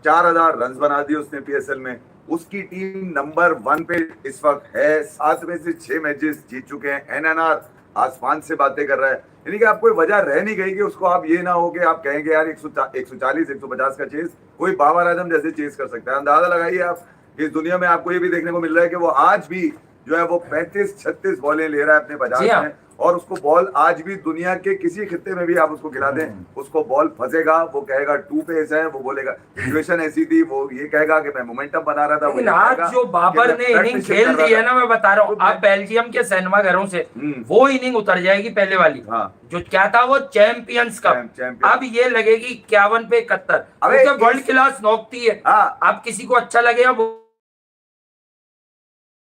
4000 run बना दिए उसने पीएसएल में। उसकी टीम नंबर 1 पे इस वक्त है, 7 में से 6 मैचेस जीत चुके हैं। एनएनआर आसमान से बातें कर रहा है, यानी कि आप कोई वजह रह नहीं गई कि उसको आप ये ना हो कि आप कहेंगे यार 140 150 का चेस कोई बाबर आजम जैसे चेस कर सकता है। अंदाजा लगाइए आप, इस दुनिया में आपको ये भी देखने को मिल रहा है कि वो आज भी जो है वो 35-36 बॉलें ले रहा है अपने 50 में, और उसको बॉल आज भी दुनिया के किसी खित्ते में भी आप उसको खिला दें उसको बॉल फंसेगा, वो कहेगा 2 पेस है, वो बोलेगा सिचुएशन ऐसी थी, वो ये कहेगा कि मैं मोमेंटम बना रहा था। लेकिन आज जो बाबर ने इनिंग खेल दी है ना, मैं बता रहा हूँ, आप बेल्जियम के सिनेमा घरों से वो इनिंग उतर जाएगी पहले वाली। जो क्या था वो चैंपियंस कप, अब ये लगेगी 51 पे 71। अब वर्ल्ड क्लास नौकती है, आप किसी को अच्छा लगे या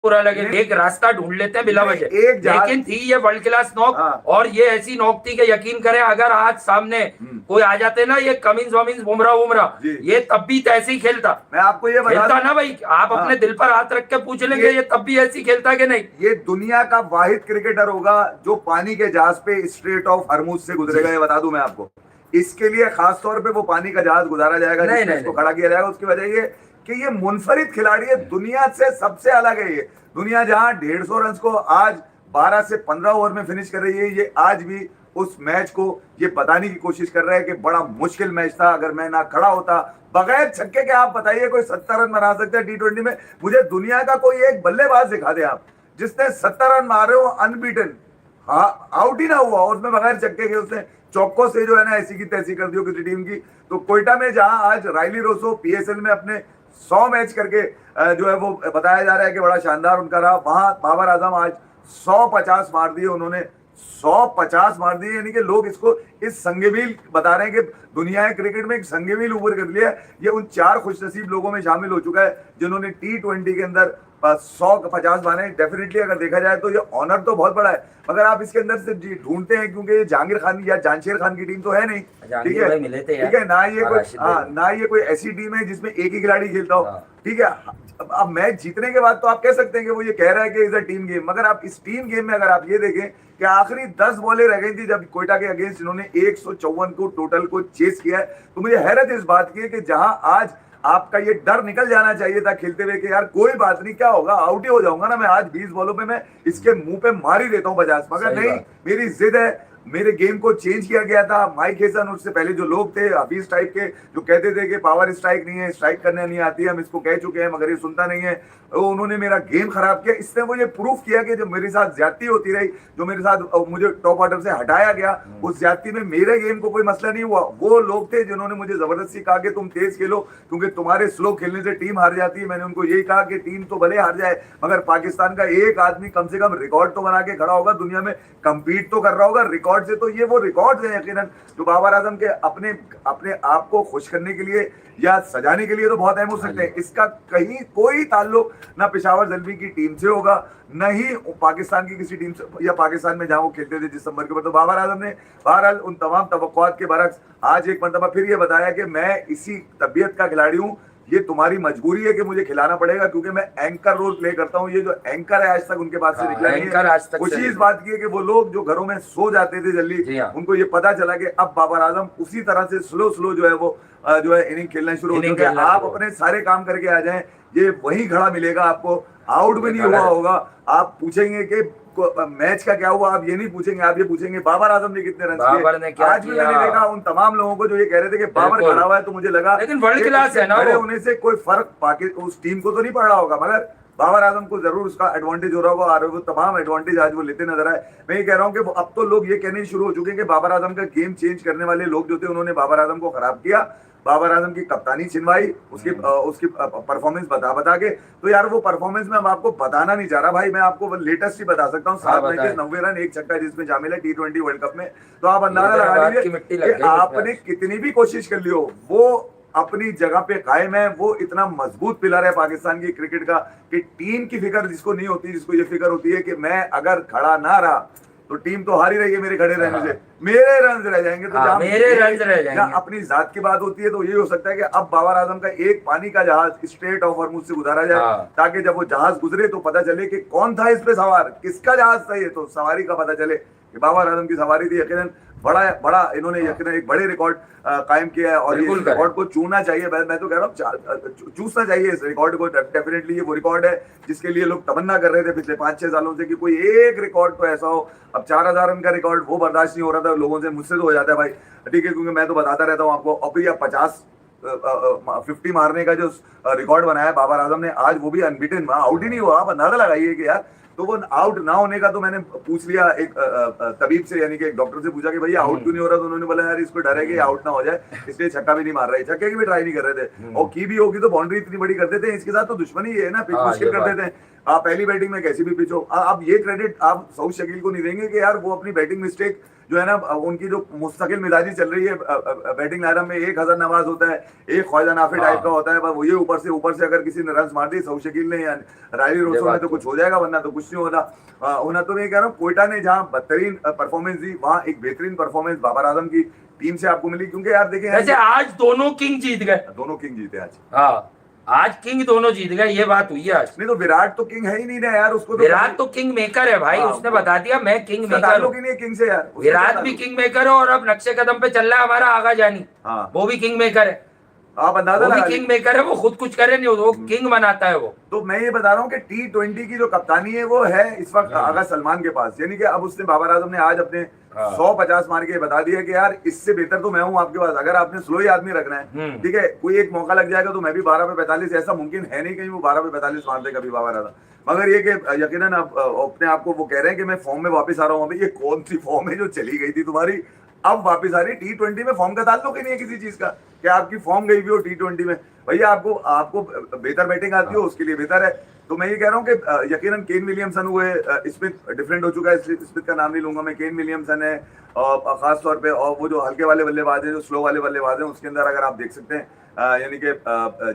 पूरा लगे, एक रास्ता ढूंढ लेते हैं बिला वजह, लेकिन थी ये वर्ल्ड क्लास नॉक। और ये ऐसी नॉक थी कि यकीन करें अगर आज सामने कोई आ जाते ना, ये कमिंस वमिंस बुमराह ये तब भी ऐसे ही खेलता। मैं आपको ये खेलता ना भाई, आप अपने दिल पर हाथ रख के पूछ लेंगे ये तब भी ऐसी खेलता कि नहीं। ये दुनिया का वाहिद क्रिकेटर होगा जो पानी के जहाज पे स्ट्रेट ऑफ हरमुज से गुजरेगा, ये बता दूं मैं आपको। इसके लिए खास तौर पे वो पानी का जहाज गुजारा जाएगा, इसको खड़ा किया जाएगा। उसकी वजह ये कि ये मुनफरिद खिलाड़ी है, दुनिया से सबसे अलग है। ये दुनिया जहां 150 रन को आज 12 से 15 ओवर में फिनिश कर रही है, ये आज भी उस मैच को ये बताने की कोशिश कर रहा है कि बड़ा मुश्किल मैच था, अगर मैं ना खड़ा होता। बगैर छक्के के आप बताइए कोई 70 रन बना सकता है T20 में? मुझे दुनिया का कोई एक बल्लेबाज दिखा दे आप जिसने 70 रन मारे हो अनबीटन, आउट ही ना हुआ, और उसमें बगैर छक्के के उसने चौकों से जो है ना ऐसी की तैसी कर दी हो किसी टीम की। तो कोयटा में जहां आज राइली रोसो पीएसएल में अपने 100 मैच करके जो है वो बताया जा रहा है कि बड़ा शानदार उनका रहा, वहां बाबर आजम आज 150 मार दिए उन्होंने, 150 मार दिए। यानी कि लोग इसको इस संगेमील बता रहे हैं कि दुनिया क्रिकेट में एक संगेमील ऊपर कर लिया है। ये उन 4 खुशनसीब लोगों में शामिल हो चुका है जिन्होंने T20 के अंदर 150 मारे। डेफिनेटली अगर देखा जाए तो ये ऑनर तो बहुत बड़ा है, मगर आप इसके अंदर से ढूंढते हैं क्योंकि ये जहांगीर खान या जानशेर खान की टीम तो है नहीं, ठीक है, ठीक है ना, ये कोई ना ये कोई ऐसी टीम है जिसमें एक ही खिलाड़ी खेलता हो, ठीक है। अब मैच जीतने के बाद तो आप कह सकते हैं कि वो ये कह रहा है कि इज अ टीम गेम, मगर आप इस टीम गेम में अगर आप ये देखें कि आखिरी 10 बॉलें रह गई थी जब कोयटा के अगेंस्ट इन्होंने 154 को टोटल को चेस किया है, तो मुझे हैरत इस बात की है कि जहां आज आपका ये डर निकल जाना चाहिए था खेलते हुए कि यार कोई बात नहीं, क्या होगा, आउट ही हो जाऊंगा ना मैं, आज 20 बॉलों पे मैं इसके मुंह पे मार ही देता हूं 50, मगर नहीं, मेरी जिद है। मेरे गेम को चेंज किया गया था। माइक हेसन उससे पहले जो लोग थे हफीज टाइप के जो कहते थे कि पावर स्ट्राइक नहीं है, स्ट्राइक करने नहीं आती है, हम इसको कह चुके हैं मगर ये सुनता नहीं है, तो उन्होंने मेरा गेम खराब किया। इसने वो ये प्रूफ किया कि जो मेरे साथ ज्यादती होती रही, जो मेरे साथ मुझे टॉप ऑर्डर से हटाया गया, उस ज्यादती में मेरे गेम को कोई मसला नहीं हुआ। वो लोग थे जिन्होंने मुझे जबरदस्ती कहा कि तुम तेज खेलो क्योंकि तुम्हारे स्लो खेलने से टीम हार जाती है। मैंने उनको यही कहा कि टीम तो भले हार जाए मगर पाकिस्तान का एक आदमी कम से कम रिकॉर्ड तो बना के खड़ा होगा, दुनिया में कंपीट तो कर रहा होगा रिकॉर्ड से। तो ये वो रिकॉर्ड है यकीनन जो बाबर आजम के अपने आप को खुश करने के लिए या सजाने के लिए तो बहुत अहम हो सकते हैं। इसका कहीं कोई ताल्लुक ना पेशावर ज़ल्मी की टीम से होगा, न ही पाकिस्तान की किसी टीम से, या पाकिस्तान में जहां वो खेलते थे जिस नंबर के ऊपर। तो बाबर आजम ने बहरहाल उन तमाम तवक्कुआत के बरक्स आज एक मरतबा फिर ये बताया कि मैं इसी तबीयत का खिलाड़ी हूँ, ये तुम्हारी मजबूरी है कि मुझे खिलाना पड़ेगा क्योंकि मैं एंकर रोल प्ले करता हूँ। ये जो एंकर है आज तक उनके पास से निकला नहीं है। खुशी इस बात की है कि वो लोग जो घरों में सो जाते थे जल्दी, उनको ये पता चला कि अब बाबर आजम उसी तरह से स्लो जो है वो जो है इनिंग खेलना शुरू हो चुके हैं। आप अपने सारे काम करके आ जाएं, ये वही खड़ा मिलेगा आपको, आउट भी नहीं हुआ होगा। आप पूछेंगे कि मैच का क्या हुआ, आप ये नहीं पूछेंगे, आप ये पूछेंगे बाबर आजम ने कितने रन किए। आज भी मैंने देखा उन तमाम लोगों को जो ये कह रहे थे कि बाबर खड़ा हुआ है, तो मुझे लगा लेकिन वर्ल्ड क्लास है ना, खड़े होने से कोई फर्क उस टीम को तो नहीं पड़ रहा होगा, मगर बाबर आजम को जरूर उसका एडवांटेज हो रहा होगा और वो तमाम एडवांटेज आज वो लेते नजर आए। मैं ये कह रहा हूँ कि अब तो लोग ये कहने शुरू हो चुके हैं कि बाबर आजम का गेम चेंज करने वाले लोग जो थे उन्होंने बाबर आजम को खराब किया, बाबर आजम की कप्तानी छिनवाई, उसकी परफॉर्मेंस बता के। तो यार वो परफॉर्मेंस में हम आपको बताना नहीं चाह रहा भाई, मैं आपको लेटेस्ट ही बता सकता हूँ। 7 मैचेस 90 रन 1 छक्का जिसमें शामिल है T20 वर्ल्ड कप में। तो आप अंदाजा लगा लीजिए आपने कितनी भी कोशिश कर ली हो, वो अपनी जगह पे कायम है। वो इतना मजबूत पिलर है पाकिस्तान की क्रिकेट का कि टीम की फिक्र जिसको नहीं होती, जिसको ये फिक्र होती है कि मैं अगर खड़ा ना रहा तो टीम तो हार ही रही है मेरे खड़े रहने से, मेरे रन रह जाएंगे। तो जहां मेरे रन रह जाएंगे, अपनी जात की बात होती है तो ये हो सकता है कि अब बाबर आजम का एक पानी का जहाज स्ट्रेट ऑफ हॉर्मुज से गुजारा जाए, ताकि जब वो जहाज गुजरे तो पता चले कि कौन था इस पे सवार, किसका जहाज था ये, तो सवारी का पता चले कि बाबर आजम की सवारी थी। यकीनन बड़ा बड़ा इन्होंने यकीनन एक बड़े रिकॉर्ड कायम किया है और ये रिकॉर्ड को चूना चाहिए। मैं तो कह रहा हूँ चूसना चाहिए इस रिकॉर्ड को। डेफिनेटली ये वो रिकॉर्ड है जिसके लिए लोग तमन्ना कर रहे थे पिछले 5-6 सालों से कि कोई एक रिकॉर्ड तो ऐसा हो। अब 4000 रन का रिकॉर्ड वो बर्दाश्त नहीं हो रहा था लोगों से, मुझसे तो हो जाता है भाई, ठीक है, क्योंकि मैं तो बताता रहता हूँ आपको। अब भैया 50 मारने का जो रिकॉर्ड बनाया बाबर आजम ने, आज वो भी अनबीटन, आउट ही नहीं हुआ। आप अंदाजा लगाइए कि यार, तो वो आउट ना होने का तो मैंने पूछ लिया एक तबीब से, यानी कि एक डॉक्टर से पूछा कि भैया आउट क्यों नहीं हो रहा, तो उन्होंने बोला यार इसको डर है कि आउट ना हो जाए, इसलिए छक्का भी नहीं मार रहे। छक्के की भी ट्राई नहीं कर रहे थे, और की भी होगी तो बाउंड्री इतनी बड़ी कर देते हैं। इसके साथ तो दुश्मनी ये है ना, पिच मुश्किल कर देते हैं। आप पहली बैटिंग में कैसी भी पिच हो, आप ये क्रेडिट आप सऊद शकील को नहीं देंगे कि यार वो अपनी बैटिंग मिस्टेक जो है ना, उनकी जो मुस्तकिल मिजाजी चल रही है बैटिंग लाइनअप में, एक हसन नवाज होता है, एक ख्वाजा नाफी टाइप का होता है, बस वो ये ऊपर से अगर किसी ने रन मार दी सऊद शकील ने या रायली रोसो ने तो कुछ हो जाएगा, वरना तो कुछ नहीं होना। तो मैं कह रहा हूँ कोयटा ने जहाँ बदतरीन परफॉर्मेंस दी, वहाँ एक बेहतरीन परफॉर्मेंस बाबर आजम की टीम से आपको मिली। क्योंकि यार देखिए आज दोनों किंग जीत गए, दोनों किंग जीते आज। हाँ, आज किंग दोनों जीत गए, ये बात हुई है आज। नहीं तो विराट तो किंग है ही नहीं ना यार, उसको तो विराट तो किंग मेकर है भाई, उसने बता दिया मैं किंग मेकर हूँ। किंग से यार विराट भी किंग मेकर है, और अब नक्शे कदम पे चल रहा है हमारा आगा जानी, वो भी किंग मेकर है। आप अंदाजा लगा, किंग मेकर है, वो खुद कुछ करे नहीं, वो किंग बनाता है वो। तो मैं ये बता रहा हूँ कि T20 की जो कप्तानी है वो है इस वक्त आगा सलमान के पास, यानी कि अब उसने बाबर आजम ने आज अपने 150 मार के बता दिया कि यार इससे बेहतर तो मैं हूँ आपके पास, अगर आपने स्लो ही आदमी रखना है, ठीक है, कोई एक मौका लग जाएगा तो मैं भी 12 पे 45, ऐसा मुमकिन है नहीं कहीं वो 12 पे 45 मारते कभी बाबर आजम। मगर ये कि यकीनन आप अपने आप को वो कह रहे हैं कि मैं फॉर्म में वापस आ रहा हूँ। अभी ये कौन सी फॉर्म है जो चली गई थी तुम्हारी, अब वापस आ रही। T20 में फॉर्म का ताल्लुक ही नहीं है किसी चीज का, क्या आपकी फॉर्म गई भी हो T20 में, भैया आपको बेहतर बैटिंग आती हो उसके लिए बेहतर है। तो मैं ये कह रहा हूँ कि यकीनन केन विलियमसन हुए, स्मिथ डिफरेंट हो चुका है, स्मिथ का नाम नहीं लूंगा मैं, केन विलियमसन है और खास तौर पे, और वो जो हल्के वाले बल्लेबाज हैं, जो स्लो वाले बल्लेबाज हैं, उसके अंदर अगर आप देख सकते हैं यानी कि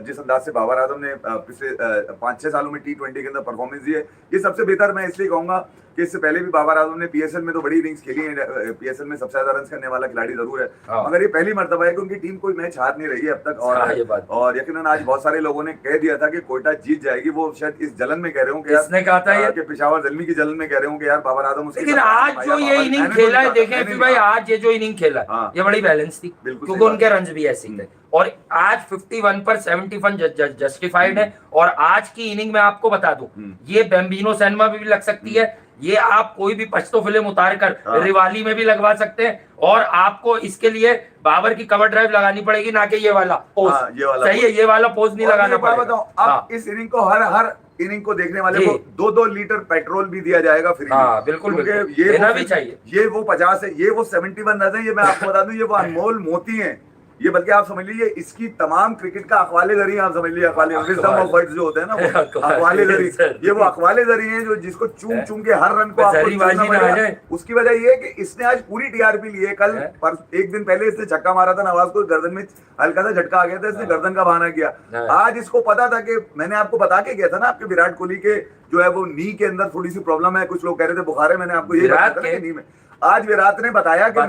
जिस अंदाज से बाबर आजम ने पिछले 5-6 सालों में T20 के अंदर परफॉर्मेंस दी है, ये सबसे बेहतर मैं इसलिए कहूंगा कि इससे पहले भी बाबर आजम ने PSL में तो बड़ी इनिंग्स खेली है, PSL में सबसे ज्यादा रन करने वाला खिलाड़ी जरूर है, मगर ये पहली मर्तबा है कि उनकी टीम कोई मैच हार नहीं रही है अब तक। और यकीनन आज बहुत सारे लोगों ने कह दिया था कि कोयटा जीत जाएगी, वो शायद इस जलन में कह रहे हो कि किसने कहा था ये, कि पेशावर जलमी की जलन में कह रहे हो कि यार बाबर आजम। लेकिन आज जो ये इनिंग खेला है, देखें फिर भाई, आज ये जो इनिंग खेला ये बड़ी बैलेंस थी, क्योंकि उनके रन भी ऐसे थे, और आज 51 पर 71 जस्टिफाइड है। और आज की इनिंग में आपको बता दूं, ये बेम्बिनो सिनेमा भी लग सकती है, ये आप कोई भी पश्तो फिल्म उतार कर रिवाली में भी लगवा सकते हैं, और आपको इसके लिए बाबर की कवर ड्राइव लगानी पड़ेगी, ना कि ये वाला पोज। सही है, ये वाला पोज नहीं लगाना पड़ेगा। अब इस इनिंग को हर इनिंग को देखने वाले को 2-2 लीटर पेट्रोल भी दिया जाएगा फ्री में। बिल्कुल, ये भी चाहिए। ये वो 50 है, ये वो 71 रन है, ये मैं आपको बता दूं, ये वो अनमोल मोती है ये, बल्कि आप समझ लीजिए इसकी तमाम क्रिकेट का अखवाले जरिए, आप समझ लीजिए अखवाले विजडम ऑफ वर्ड्स जो होते हैं ना, वो अखवाले जरिए, ये वो अखवाले जरिए हैं जो जिसको चूम के हर रन को आपको। उसकी वजह ये है कि इसने आज पूरी TRP ली है। कल पर एक दिन पहले इसने छक्का मारा था, नवाज को गर्दन में हल्का सा झटका आ गया था, इसने गर्दन का बहाना किया। आज इसको पता था कि मैंने आपको बता के गया था ना, आपके विराट कोहली के जो है वो नी के अंदर थोड़ी सी प्रॉब्लम है, कुछ लोग कह रहे थे बुखार है, मैंने आपको ये बताया था नी में। आज विराट ने बताया कि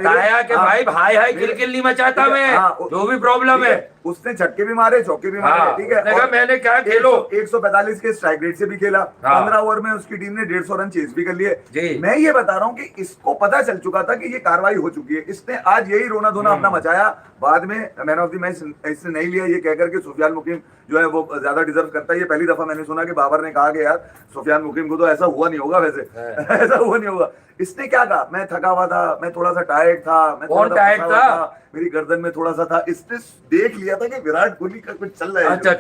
भाई हाय किलकिल नहीं मचाता मैं, जो भी प्रॉब्लम है। उसने छक्के भी मारे, चौके भी मारे, ठीक है, मैंने क्या खेलो 145 के स्ट्राइक रेट से भी खेला, 15 ओवर में उसकी टीम ने 150 रन चेज भी कर लिए। मैं ये बता रहा हूँ कि इसको पता चल चुका था कि ये कार्रवाई हो चुकी है, इसने आज यही रोना धोना अपना मचाया। बाद में मैन ऑफ द मैच इसने नहीं लिया, ये कहकर के सुफियान मुकीम जो है वो ज्यादा डिजर्व करता है। ये पहली दफा मैंने सुना कि बाबर ने कहा कि यार सुफियान मुकीम को तो ऐसा हुआ नहीं होगा, वैसे ऐसा हुआ नहीं होगा। इसने क्या कहा, मैं थका हुआ था, मैं थोड़ा सा टायर्ड था, मैं थोड़ा टायर्ड था, मेरी गर्दन में थोड़ा सा था। इसने देख लिया था कि विराट कोहली का कुछ चल रहा है। अच्छा,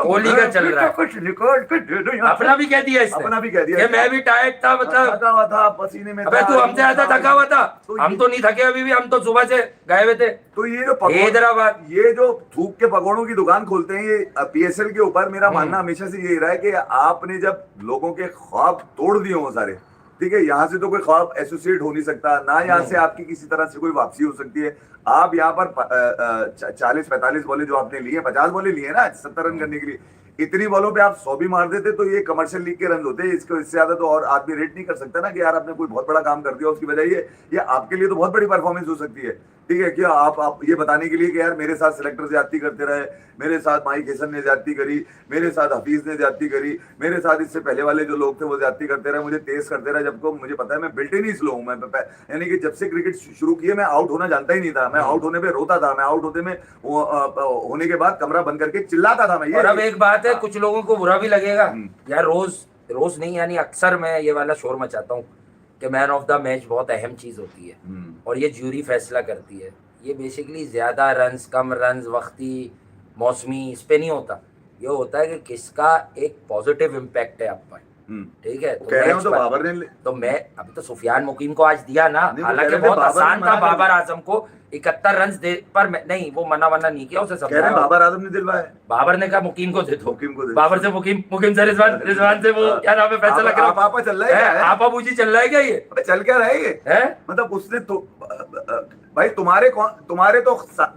कोहली का चल रहा है, कुछ रिकॉर्ड कुछ दे दो। अपना भी कह दिया इसने, अपना भी कह दिया, मैं भी टायर्ड था, मतलब थका हुआ था, पसीने में। अबे तू हमसे ज्यादा थका हुआ था, हम तो नहीं थके अभी भी, हम तो सुबह से गए हुए थे। तो ये जो हैदराबाद, ये जो थूक के पकौड़ों की दुकान खोलते हैं ये PSL के ऊपर, मेरा मानना हमेशा से यही रहा है कि आपने जब लोगों के ख्वाब तोड़ दिए हो सारे, ठीक है, यहाँ से तो कोई ख्वाब एसोसिएट हो नहीं सकता ना, यहाँ से आपकी किसी तरह से कोई वापसी हो सकती है। आप यहाँ पर 40-45 बॉलें जो आपने लिए, 50 बॉलें लिए ना 70 रन करने के लिए, इतनी बॉलों पे आप 100 भी मार देते तो ये कमर्शियल लीग के रन होते, इसको इससे ज्यादा तो और आदमी रेट नहीं कर सकता ना कि यार आपने कोई बहुत बड़ा काम कर दिया उसकी वजह ये आपके लिए तो बहुत बड़ी परफॉर्मेंस हो सकती है। ठीक है, क्या आप ये बताने के लिए कि यार मेरे साथ सिलेक्टर ज्यादती करते रहे, मेरे साथ माइक हेसन ने ज्यादती करी, मेरे साथ हफीज ने ज्यादती करी, मेरे साथ इससे पहले वाले जो लोग थे वो ज्यादती करते रहे, मुझे तेज करते रहे, जबको मुझे पता है मैं बिल्ट ही नहीं स्लो हूं। मैं यानी कि जब से क्रिकेट शुरू किए मैं आउट होना जानता ही नहीं था, मैं आउट होने पे रोता था, मैं आउट होते में होने के बाद कमरा बंद करके चिल्लाता था मैं। और अब एक बात है, कुछ लोगों को बुरा भी लगेगा यार, रोज नहीं यानी अक्सर मैं ये वाला शोर मचाता हूँ कि मैन ऑफ द मैच बहुत अहम चीज होती है और ये ज्यूरी फैसला करती है। ये बेसिकली ज्यादा रन्स, कम रन्स, वक्ती, मौसमी, इस पे नहीं होता। ये होता है कि किसका एक पॉजिटिव इम्पैक्ट है आप पर। ठीक है, तो बाबर ने तो मैं अभी तो सुफियान मुकीम को आज दिया ना, हालांकि बहुत आसान था बाबर आजम को 71 रन दे, पर नहीं वो मना नहीं किया, उसे समझाया। बाबर आजम ने दिलवाया, बाबर ने कहा मुकीम को दे दो, मुकीम को दे। बाबर से मुकीम से रिजवान से वो क्या नाम है, फैसला लग रहा है। आपा चल रहा है, आपा बूजी चल रहा है क्या ये? चल क्या रहा है ये? मतलब उसने तो भाई तुम्हारे तो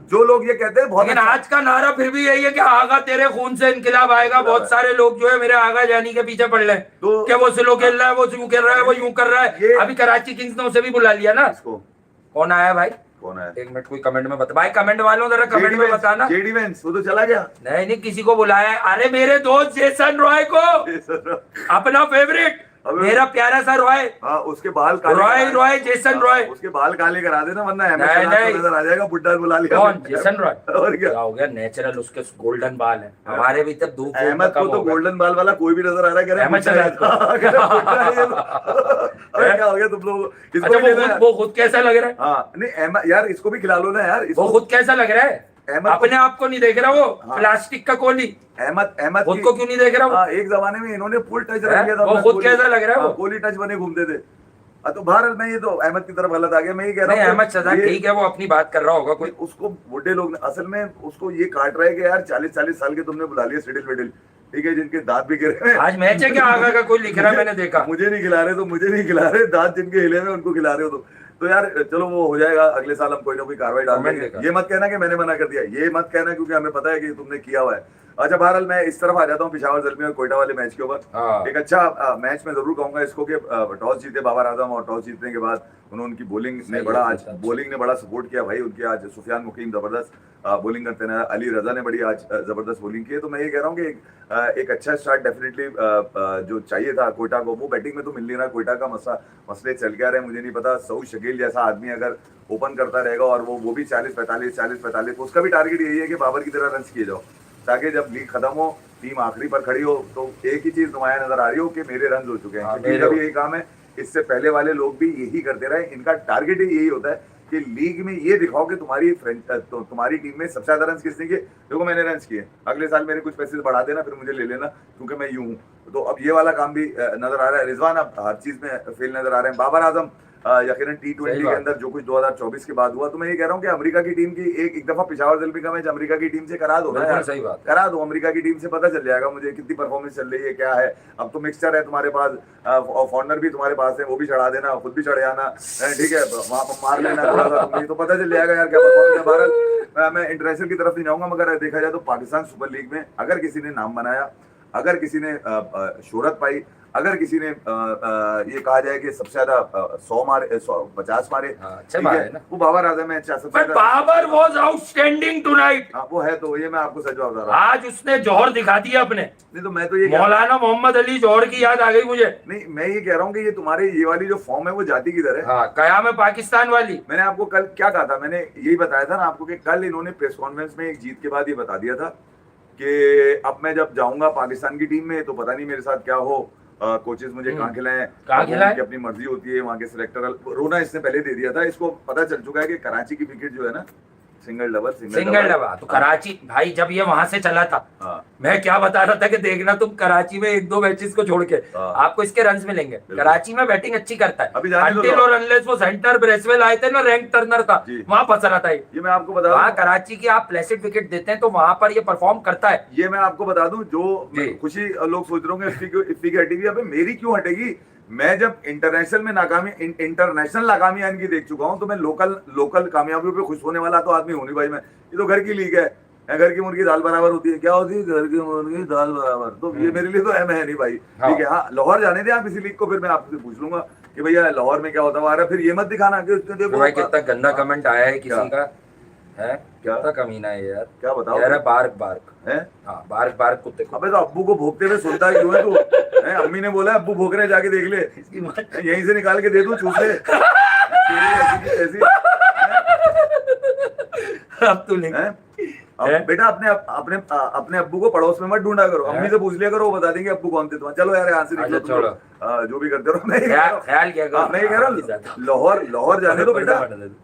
जो लोग ये कहते हैं बहुत, लेकिन आज का नारा फिर भी यही है कि आगा तेरे खून से इनकलाब आएगा। बहुत सारे लोग जो है मेरे आगा जानी के पीछे पड़ रहे हैं तो क्या वो स्लो खेल रहा है, वो यूं खेल रहा है, वो यूं कर रहा है। अभी कराची किंग्स ने उसे भी बुला लिया ना। कौन आया भाई? कौन है? एक मिनट, कोई कमेंट में बता भाई, कमेंट वालों जरा कमेंट में बताना। जेडी वेंस वो तो चला गया। नहीं किसी को बुलाया है। अरे मेरे दोस्त जेसन रॉय को, अपना फेवरेट, मेरा प्यारा सा रॉय। उसके बाल काले, रॉय जेसन रॉय, उसके बाल काले करा देना वरना नजर आ जाएगा। बुड्ढा बुला लिया। कौन? Jason Roy. और क्या हो गया? नेचुरल उसके गोल्डन बाल है। हमारे भी तब धूप अहमद को तो गोल्डन बाल वाला कोई भी नजर आ रहा है। अहमद शहजाद क्या हो गया तुम लोग? अच्छा वो खुद कैसा लग रहा है? हाँ नहीं अहमद यार, इसको भी खिला लो ना यार। वो खुद कैसा लग रहा है? अपने आप को नहीं देख रहा वो? प्लास्टिक का कोहली अहमद खुद को क्यों नहीं देख रहा वो? एक जमाने में इन्होंने फुल टच रख लिया था। वो खुद कैसा लग रहा है? वो कोहली टच बने घूमते थे। तो भारत में ये तो अहमद की तरफ गलत आ गया। मैं ये कह रहा हूँ अहमद शहजाद ठीक है, वो अपनी बात कर रहा होगा। कोई उसको बुढ़े लोग असल में उसको ये काट रहे कि यार 40 साल के तुमने बुला लिया सिडिल मिडिल, ठीक है, जिनके दांत भी गिरे हैं। आज मैच है क्या आगा का? कोई लिख रहा है, मैंने देखा। मुझे नहीं खिला रहे तो मुझे नहीं खिला रहे, दांत जिनके हिले हुए उनको खिला रहे हो तो यार चलो वो हो जाएगा। अगले साल हम कोई ना कोई कार्रवाई डाल देंगे। ये मत कहना कि मैंने मना कर दिया, ये मत कहना क्योंकि हमें पता है कि तुमने किया हुआ है। अच्छा बहरहाल मैं इस तरफ आ जाता हूँ पिशावर ज़ल्मी और कोयटा वाले मैच के ऊपर। एक अच्छा मैच में जरूर कहूंगा इसको कि टॉस जीते बाबर आजम और टॉस जीतने के बाद उनकी बॉलिंग ने बड़ा सपोर्ट किया भाई। उनके आज सुफियान मुकीम जबरदस्त बॉलिंग करते हैं, अली रजा ने बड़ी आज जबरदस्त बॉलिंग की है। तो मैं ये कह रहा हूँ कि एक अच्छा स्टार्ट डेफिनेटली जो चाहिए था कोयटा को, वो बैटिंग में तो मिल नहीं रहा। कोयटा का मसले चल क्या रहे मुझे नहीं पता। सऊद शकील जैसा आदमी अगर ओपन करता रहेगा और वो भी 40-45 उसका भी टारगेट यही है कि बाबर की तरह रन किए जाओ, ताकि जब लीग खत्म हो, टीम आखिरी पर खड़ी हो तो एक ही चीज नुमाया नजर आ रही हो कि मेरे रन हो चुके हैं। क्योंकि जब यही काम है, इससे पहले वाले लोग भी यही करते रहे। इनका टारगेट ही यही होता है कि लीग में ये दिखाओ कि तुम्हारी टीम में सबसे ज्यादा रन किसने किए। देखो मैंने रन किए, अगले साल मेरे कुछ पैसे बढ़ा देना, फिर मुझे ले लेना क्योंकि मैं यूं हूं। तो अब ये वाला काम भी नजर आ रहा है। रिजवान अब हर चीज में फेल नजर आ रहे हैं। बाबर आजम यकीनन T20 के अंदर जो कुछ 2024 के बाद हुआ, तो मैं ये कह रहा हूँ कि अमेरिका की टीम की एक दफा पिशावर ज़ल्मी का मैच अमेरिका की टीम से करा दो ना यार, सही बात करा दो। अमेरिका की टीम से पता चल जाएगा मुझे कितनी परफॉर्मेंस चल रही है, क्या है। अब तो मिक्सचर है तुम्हारे पास, फॉर्नर भी तुम्हारे पास है, वो भी चढ़ा देना, खुद भी चढ़ जाना, ठीक है, वहां पर मार लेना थोड़ा सा तुम, तो पता चल जाएगा यार क्या परफॉर्मेंस है। भारत मैं इंटरनेशनल की तरफ नहीं जाऊंगा, मगर देखा जाए तो पाकिस्तान सुपर लीग में अगर किसी ने नाम बनाया, अगर किसी ने शोहरत पाई, अगर किसी ने ये कहा जाए कि सबसे ज्यादा 100 मारे, 50 मारे, वो बाबर आजम है। Babar was outstanding tonight. वो है, तो ये मैं आपको सच बता रहा हूँ। आज उसने जौहर दिखा दिया अपने। नहीं तो मैं तो ये मौलाना मोहम्मद अली जौहर की याद आ गई मुझे। नहीं मैं ये कह रहा हूँ कि ये तुम्हारी ये वाली जो फॉर्म है वो जाती किधर है? हाँ, कयाम है पाकिस्तान वाली। मैंने आपको कल क्या कहा था? मैंने यही बताया था ना आपको कि कल इन्होंने प्रेस कॉन्फ्रेंस में एक जीत के बाद ये बता दिया था कि अब मैं जब जाऊंगा पाकिस्तान की टीम में तो पता नहीं मेरे साथ क्या हो, कोचेस मुझे कहाँ खिलाएं, अपनी मर्जी होती है। वहाँ के सिलेक्टर रोना इसने पहले दे दिया था। इसको पता चल चुका है कि कराची की विकेट जो है ना, सिंगल डबल तो कराची भाई जब ये वहां से चला था, मैं क्या बता रहा था कि देखना तुम कराची में 1-2 मैचेस को छोड़ के आपको इसके रन्स मिलेंगे। कराची में बैटिंग अच्छी करता है। अंटिल और अनलेस वो सेंटर ब्रेसवेल आए थे ना, रैंक टर्नर था, वहां फंस रहा था ये मैं आपको बता दूं। कराची की आप प्लेसिड विकेट देते हैं तो वहां पर ये परफॉर्म करता है। ये मैं आपको बता दूं, जो खुशी लोग सोच रहे होंगे इफ्ती की हटेगी, अबे मेरी क्यों हटेगी? मैं जब इंटरनेशनल नाकामी इनकी देख चुका हूं, तो मैं लोकल कामयाबियों पे खुश होने वाला तो आदमी हूं नहीं भाई। मैं ये तो घर की लीग है, घर की मुर्गी दाल बराबर होती है, क्या होती है घर की मुर्गी दाल बराबर, तो ये मेरे लिए तो अहम है नहीं भाई। ठीक है, हाँ लाहौर जाने दें आप इसी लीग को, फिर मैं आपसे पूछ लूंगा कि भैया लाहौर में क्या होता है, फिर ये मत दिखाना कि देखो भाई कितना गंदा कमेंट आया है किसी का है, क्या कमीना है यार, क्या बताओ, कह रहा है बार्क बार्क है, हाँ बार्क बार्क कुत्ते को। अबे तो अब्बू को भोगते हुए सुनता है क्यों है तू? अम्मी ने बोला अब्बू भोग रहे, जाके देख ले, यहीं से निकाल के दे दूं, चूस ले ऐसी। अब तू नहीं बेटा अपने अपने अपने अब्बू को पड़ोस में मत ढूंढा करो, अम्मी से पूछ लिया करो, वो बता देंगे अब्बू कौन थे तुम्हारे। चलो यार यहाँ से निकलो, जो भी करते रहो। मैं ख्याल क्या करो, मैं कह रहा हूँ लाहौर जाने दो बेटा,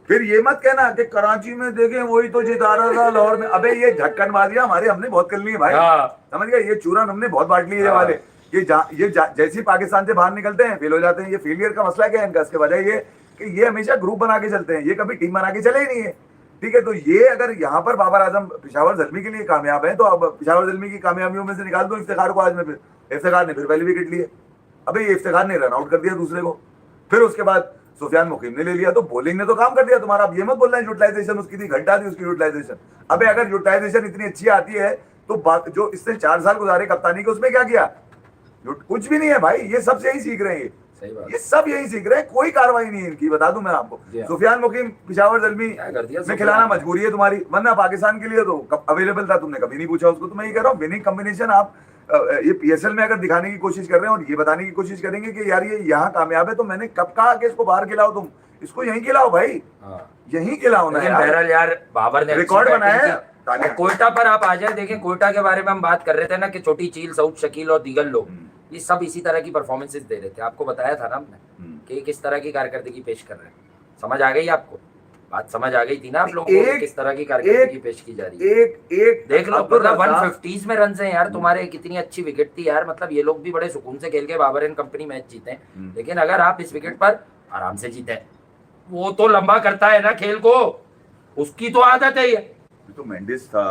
फिर ये मत कहना कि कराची में देखे वही तो जिता रहा था लाहौर में। अबे ये ढक्कन मारिया हमारे, हमने बहुत कर ली है भाई, समझ गया, ये चूरन हमने बहुत बांट ली है वाले। ये जैसे पाकिस्तान से बाहर निकलते हैं फेल हो जाते हैं। ये फेलियर का मसला क्या है इनका? इसके वजह ये कि ये हमेशा ग्रुप बना के चलते हैं, ये कभी टीम बना के चले ही नहीं है। ठीक है, तो ये अगर यहाँ पर बाबर आजम पेशावर ज़ल्मी के लिए कामयाब है, तो अब पेशावर ज़ल्मी की कामयाबियों में से निकाल दो इफ्तिखार को। आज में फिर इफ्तिखार ने फिर पहली विकेट लिए, अबे ये इफ्तिखार ने रन आउट कर दिया दूसरे को, फिर उसके बाद सुफियान मुकीम ने ले लिया, तो बॉलिंग ने तो काम कर दिया तुम्हारा। अब ये मत बोलना है यूटिलाइजेशन उसकी थी, घंटा थी उसकी यूटिलाइजेशन। अबे अगर यूटिलाइजेशन इतनी अच्छी आती है तो बात जो इसने 4 साल गुजारे कप्तानी के, उसमें क्या किया? कुछ भी नहीं है भाई, ये सब यही सीख रहे हैं, ये सब यही सीख रहे हैं, कोई कार्रवाई नहीं है इनकी। बता दूं मैं आपको, सुफियान मुकीम पेशावर ज़ल्मी में खिलाना मजबूरी है तुम्हारी, वरना पाकिस्तान के लिए तो अवेलेबल था, तुमने कभी नहीं पूछा उसको। तो मैं ये कह रहा हूँ विनिंग कॉम्बिनेशन आप ये पीएसएल में अगर दिखाने की कोशिश कर रहे हैं और ये बताने की कोशिश करेंगे कि यार ये यहाँ कामयाब है, तो मैंने कब कहा कि इसको बाहर खिलाओ, तुम इसको यहीं खिलाओ भाई, यहीं खिलाओ ना यार। बाबर ने रिकॉर्ड बनाया। कोयटा पर आप आ जाए, देखें कोयटा के बारे में हम बात कर रहे थे ना कि छोटी चील, सऊद शकील और दीगर लोग ये सब इसी तरह की परफॉर्मेंसेस दे रहे थे। आपको बताया था ना हमने कि किस तरह की कारकर्दगी पेश कर रहे हैं। समझ आ गई आपको बात? समझ आ गई थी ना आप लोगों को किस तरह की कारकर्दगी पेश की जा रही है? एक देख लो, मतलब 150s में रन है यार तुम्हारे, कितनी अच्छी विकेट थी यार। मतलब ये लोग भी बड़े सुकून से खेल के बाबर एंड कंपनी मैच जीते, लेकिन अगर आप इस विकेट पर आराम से जीते, वो तो लंबा करता है ना खेल को, उसकी तो आदत है। ये तो मेंडिस था,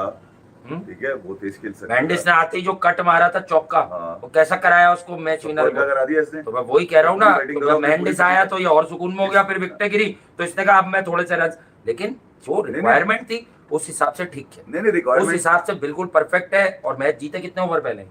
ठीक है, वो तेज खेल सकता। मेंडिस ने आते ही जो कट मारा था चौका, वो कैसा कराया उसको मैच विनर को, करा दिया इसने। तो मैं वही कह रहा हूँ ना, तो मेंडिस आया तो ये और सुकून में हो गया, फिर विकेट गिरी तो इसने कहा अब मैं थोड़े से रन, लेकिन जो रिक्वायरमेंट थी उस हिसाब से ठीक है, उस हिसाब से बिल्कुल परफेक्ट है। और मैच जीते कितने ओवर पहले?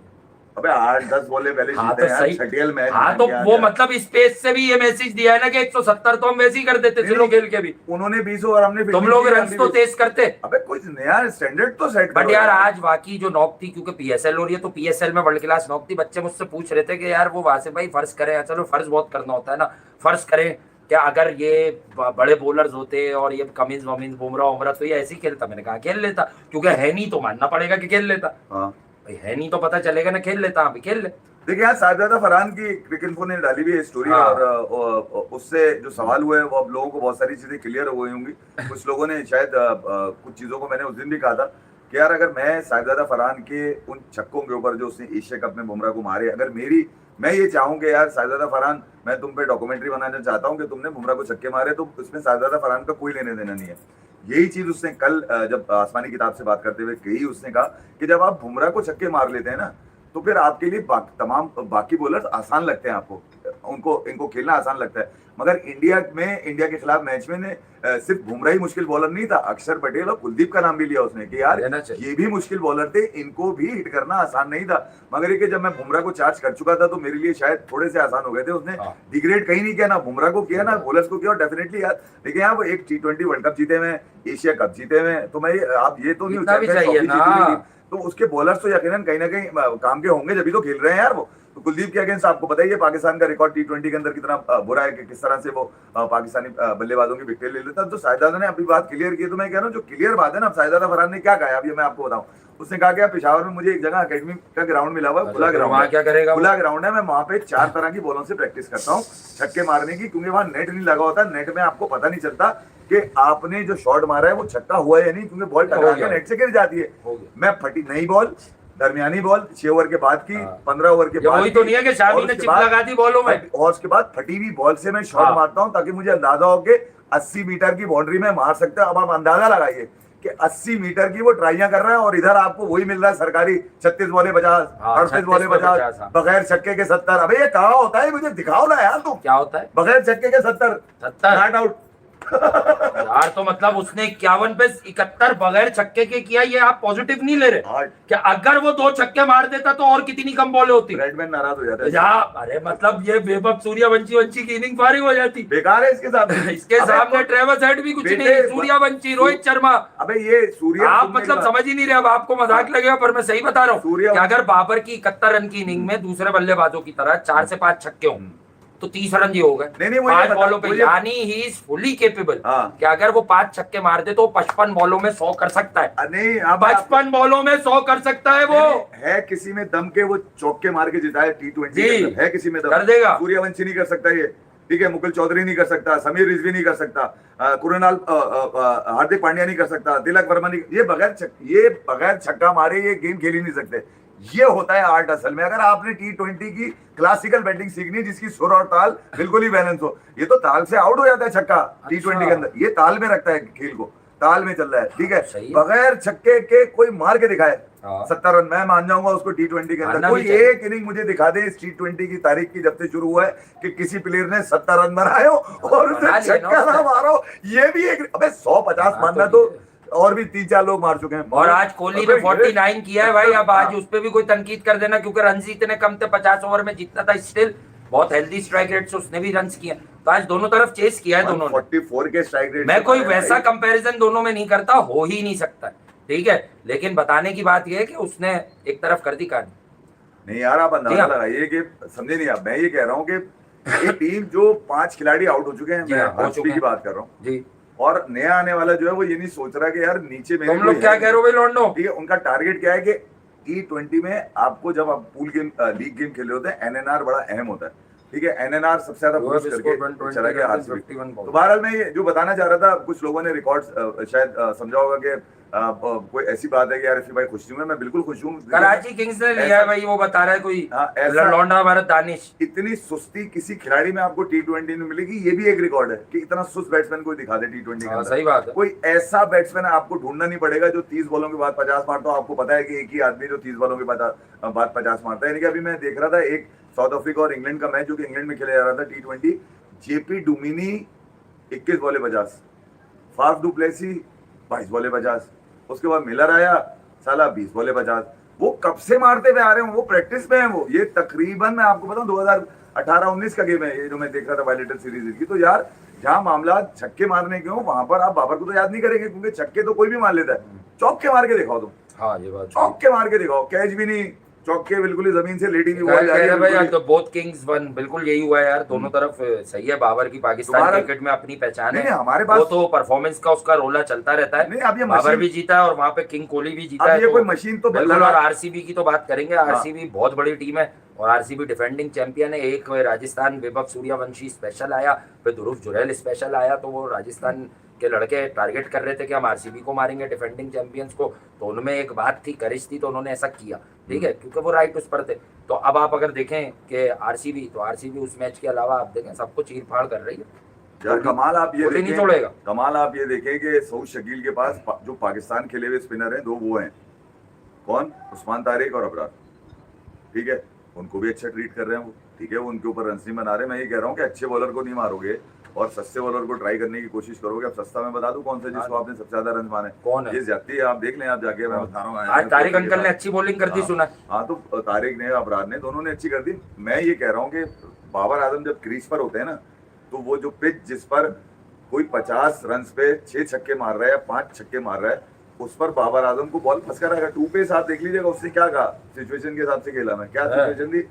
अबे 8-10 बॉलें पहले जीते हैं, छटियल मैच। हाँ तो वो मतलब स्पेस से भी ये मैसेज दिया है ना कि 170 तो हम वैसे ही कर देते थे खेल के भी। उन्होंने 20 ओवर, हमने तुम लोग रन तो तेज करते। अबे कुछ नया स्टैंडर्ड तो सेट बट यार आज वाकई जो नॉक थी, क्योंकि पीएसएल हो रही है तो पीएसएल में वर्ल्ड क्लास नॉक थी। बच्चे मुझसे पूछ रहे थे कि यार वो वासिफ भाई फर्ज करें, चलो फर्ज बहुत करना होता है ना, फर्ज करें क्या अगर ये बड़े बॉलर्स होते और ये कमिंस वमिंस बुमराह तो ये ऐसे ही खेलता? मैंने कहा खेल लेता, क्योंकि है नहीं तो मानना पड़ेगा कि खेल लेता। भाई है नहीं तो पता चलेगा ना, खेल लेता, अभी खेल ले। देखिए यार साहिबजादा फरहान की क्रिकेट ने डाली हुई है स्टोरी, और उससे जो सवाल हुए वो अब लोगों को बहुत सारी चीजें क्लियर हो गई होंगी। कुछ लोगों ने शायद कुछ चीजों को, मैंने उस दिन भी कहा था कि यार अगर मैं साहिबजादा फरहान के उन छक्कों के ऊपर जो उसने एशिया कप में बुमराह को मारे, अगर मैं ये चाहूँ कि यार साहिबजादा फरहान, मैं तुम पे डॉक्यूमेंट्री बनाना चाहता हूँ कि तुमने बुमराह को छक्के मारे, तो उसमें साहिबजादा फरहान का कोई लेने देना नहीं है। यही चीज उसने कल जब आसमानी किताब से बात करते हुए कही, उसने कहा कि जब आप बुमराह को छक्के मार लेते हैं ना, तो फिर आपके लिए तमाम बाकी बॉलर्स आसान लगते हैं, आपको इनको खेलना आसान लगता है। मगर इंडिया के खिलाफ मैच में सिर्फ बुमराह ही मुश्किल बॉलर नहीं था, अक्षर पटेल और कुलदीप का नाम भी लिया उसने कि यार ये भी मुश्किल बॉलर थे, इनको भी हिट करना आसान नहीं था। मगर ये कि जब मैं बुमराह को चार्ज कर चुका था तो मेरे लिए शायद थोड़े से आसान हो गए थे। उसने डिग्रेड कहीं नहीं किया, ना बुमराह को किया ना बॉलर्स को किया। और डेफिनेटली यार देखिए यहाँ वो एक T20 वर्ल्ड कप जीते हुए, एशिया कप जीते हुए, तो मैं आप ये तो नहीं तो उसके बॉलर्स तो यकीनन कहीं ना कहीं काम के होंगे, जब भी तो खेल रहे हैं यार वो। तो कुलदीप के अगेंस्ट आपको बताइए पाकिस्तान का रिकॉर्ड T20 के अंदर कितना बुरा है कि किस तरह से वो पाकिस्तानी बल्लेबाजों की विकेट ले लेता। तो साहिबजादा ने अभी बात क्लियर की, तो मैं कह रहा हूँ जो क्लियर बात है ना, साहिबजादा फरहान ने क्या कहा अभी मैं आपको बताऊँ। उसने कहा कि पेशावर में मुझे एक जगह अकेडमी का ग्राउंड मिला हुआ है, खुला ग्राउंड, क्या करेगा, खुला ग्राउंड है, मैं वहाँ पे 4 तरह की बॉलों से प्रैक्टिस करता हूँ छक्के मारने की, क्योंकि वहाँ नेट नहीं लगा होता। नेट में आपको पता नहीं चलता कि आपने जो शॉट मारा है वो छक्का हुआ है या नहीं, क्योंकि बॉल टकरा के नेट से गिर जाती है। मैं फटी नई बॉल, दरमियानी बॉल 6 ओवर के बाद की, 15 ओवर के बाद, वही तो नहीं है कि शामी ने चिप लगा दी बॉलों में, और उसके बाद फटी हुई बॉल से मैं शॉट मारता हूं ताकि मुझे अंदाजा हो कि 80 मीटर की बाउंड्री में मार सकते हैं। अब आप अंदाजा लगाइए कि 80 मीटर की वो ट्राइयां कर रहा है और इधर आपको वही मिल रहा है सरकारी 36 बॉले 50, 38 बॉले 50, बगैर छक्के के 70। अबे ये कहाँ होता है, मुझे दिखाओ ना यार तुम, क्या होता है बगैर छक्के के 70 नॉट आउट। यार तो मतलब उसने 51 पे 71 बगैर छक्के के किया, ये आप पॉजिटिव नहीं ले रहे क्या? अगर वो 2 छक्के मार देता तो और कितनी कम बॉल होती, ब्रैडमैन नाराज हो जाता। अरे मतलब ये वैभव सूर्यवंशी की इनिंग फारिग हो जाती, बेकार है इसके सामने। इसके सामने ट्रेविस हेड भी कुछ नहीं, सूर्यवंशी, रोहित शर्मा। अबे ये सूर्य, आप मतलब समझ ही नहीं रहे। अब आपको मजाक लगेगा पर मैं सही बता रहा हूँ कि अगर बाबर की 71 रन की इनिंग में दूसरे बल्लेबाजों की तरह 4 से 5 छक्के हों तो 30 रन ही हो गए 5 बॉलों पे, यानी ही इज फुली केपेबल कि अगर वो 5 छक्के मार दे तो 55 बॉलों में 100 कर सकता है। नहीं 55 बॉलों में 100 कर सकता है वो। है किसी में दम के वो चौके मार के जिताए T20 है, किसी में दम कर देगा। सूर्यवंशी नहीं कर सकता ये, ठीक है, मुकुल चौधरी नहीं कर सकता, समीर रिजवी नहीं कर सकता, कुरनाल हार्दिक पांड्या नहीं कर सकता, तिलक वर्मा नहीं, ये बगैर छक्का मारे ये गेम खेल ही नहीं सकते। ये होता है आर्ट असल में। अगर आपने T20 की क्लासिकल बैटिंग सीखनी जिसकी सुर और ताल बिल्कुल ही बैलेंस हो, ये तो ताल से आउट हो जाता है छक्का T20 के अंदर, ये ताल में रखता है खेल को, ताल में चल रहा है, ठीक है। बगैर छक्के के कोई मार के दिखाए 70 रन, मैं मान जाऊंगा उसको T20 के अंदर। कोई एक इनिंग मुझे दिखा दे इस T20 की तारीख की जब से शुरू हुआ है कि किसी प्लेयर ने 70 रन बनाए हो और उसे छक्का ना मारो। ये भी एक, अबे 150 मारना तो और भी 3-4 लोग मार चुके हैं। और आज कोहली ने 49 किया है भाई। अब आज उस पे भी कोई तनकीद कर देना क्योंकि रन इतने कम थे, 50 ओवर में जीतना था, स्टिल बहुत हेल्दी स्ट्राइक रेट से उसने भी रन किया। तो आज दोनों तरफ चेस किया है दोनों ने। 44 के स्ट्राइक रेट। मैं कोई वैसा कंपैरिजन दोनों में नहीं करता, हो ही नहीं सकता, ठीक है, लेकिन बताने की बात यह है कि उसने एक तरफ कर दी कहानी। नहीं यार, आप अंदाजा लगाइए कि समझे नहीं आप, मैं ये कह रहा हूँ कि ये टीम जो 5 खिलाड़ी आउट हो चुके हैं, मैं आरसीबी की बात कर रहा हूँ जी, और नया आने वाला जो है वो ये नहीं सोच रहा कि यार नीचे में तुम लोग क्या कह रहे हो भाई लॉन्डो, ठीक है। उनका टारगेट क्या है कि T20 में आपको जब आप पूल गेम लीग गेम खेले होते हैं एनएनआर बड़ा अहम होता है, ठीक है। एनएनआर सबसे ज्यादा बूस्ट करके चला गया आरसीबी। तो बहरहाल मैं ये जो बताना चाह रहा था, कुछ लोगों ने रिकॉर्ड शायद समझा होगा कि कोई ऐसी बात है कि यार भाई खुश हूं, मैं बिल्कुल खुश हूं। कराची किंग्स ने लिया है भाई, वो बता रहा है कोई लौंडा भारत दानिश। इतनी सुस्ती किसी खिलाड़ी में आपको T20 में मिलेगी, ये भी एक रिकॉर्ड है कि इतना सुस्त बैट्समैन कोई दिखा दे T20 के अंदर। सही बात है। कोई ऐसा बैट्समैन आपको ढूंढना नहीं पड़ेगा जो 30 बॉलों के बाद 50 मारता हो। आपको पता है कि एक ही आदमी जो 30 बॉलों के बाद 50 मारता है। यानी कि अभी मैं देख रहा था एक साउथ अफ्रीका और इंग्लैंड का मैच जो कि इंग्लैंड में खेला जा रहा था T20, जेपी डुमिनी 21 बॉले 50, फाफ डू प्लेसी 22 बॉले 50, उसके बाद मिलर आया साला 20 बॉले 50। वो कब से मारते हुए आ रहे हैं, वो प्रैक्टिस में है। वो ये तकरीबन मैं आपको बताऊं 2018-19 का गेम है ये जो मैं देख रहा था बायलेटर सीरीज की। तो यार जहां मामला छक्के मारने के हो वहां पर आप बाबर को तो याद नहीं करेंगे क्योंकि छक्के तो कोई भी मार लेता है। चौके मार के दिखाओ तुम, हाँ ये बात, चौके मार के दिखाओ, कैच भी नहीं, चौके बिल्कुल ही जमीन से लेटी हुई भाई। तो बोथ किंग्स वन, बिल्कुल यही हुआ है यार, दोनों तरफ सही है। बाबर की पाकिस्तान क्रिकेट में अपनी पहचान है, हमारे पास वो तो परफॉर्मेंस का उसका रोला चलता रहता है। अब ये बाबर भी जीता है और वहाँ पे किंग कोहली भी जीता है। ये कोई मशीन तो बिल्कुल। और आरसीबी की तो बात करेंगे, आरसीबी बहुत बड़ी टीम है और आरसीबी डिफेंडिंग चैंपियन है। एक राजस्थान वैभव सूर्यवंशी स्पेशल आया, फिर ध्रुव जुरैल स्पेशल आया, तो वो राजस्थान के लड़के टारगेट कर रहे थे कि हम आरसीबी को मारेंगे, डिफेंडिंग चैंपियंस को। तो उनमें एक बात थी, करिश थी, तो उन्होंने ऐसा किया, ठीक है, क्योंकि वो राइट उस पर थे। तो अब आप अगर देखें कि आरसीबी उस मैच के अलावा आप देखें सबको चीर फाड़ कर रही है यार। कमाल आप ये नहीं छोड़ेगा। कमाल आप ये देखें कि सऊद शकील के पास जो पाकिस्तान खेले हुए स्पिनर हैं, 2 वो हैं, कौन, उस्मान तारिक और अबरार, ठीक है। उनको भी अच्छा ट्रीट कर रहे हैं वो, ठीक है, वो उनके ऊपर रन नहीं बना रहे। मैं ये कह रहा हूँ कि अच्छे बॉलर को नहीं मारोगे और सस्ते बॉलर को ट्राई करने की कोशिश करोगे। अब सस्ता मैं बता दूं कौन सा जिसको आपने सबसे ज्यादा रन मारे, कौन है? ये ज्यादा है, आप देख लें, आप जाके, मैं बता रहा हूँ। आज तारिक अंकल ने अच्छी बॉलिंग कर दी, सुना। हाँ, तो तारिक ने, अबरार ने, दोनों ने अच्छी कर दी। मैं ये कह रहा हूँ कि बाबर आजम जब क्रीज पर होते हैं ना, तो वो जो पिच जिस पर कोई 50 रन पे 6 छक्के मार रहा है या 5 छक्के मार रहा है, उस पर बाबर आजम को बॉल फंस कर आएगा। 2 पे साथ देख लीजिएगा उसने क्या कहा, सिचुएशन के हिसाब से खेला। मैं क्या सिचुएशन थी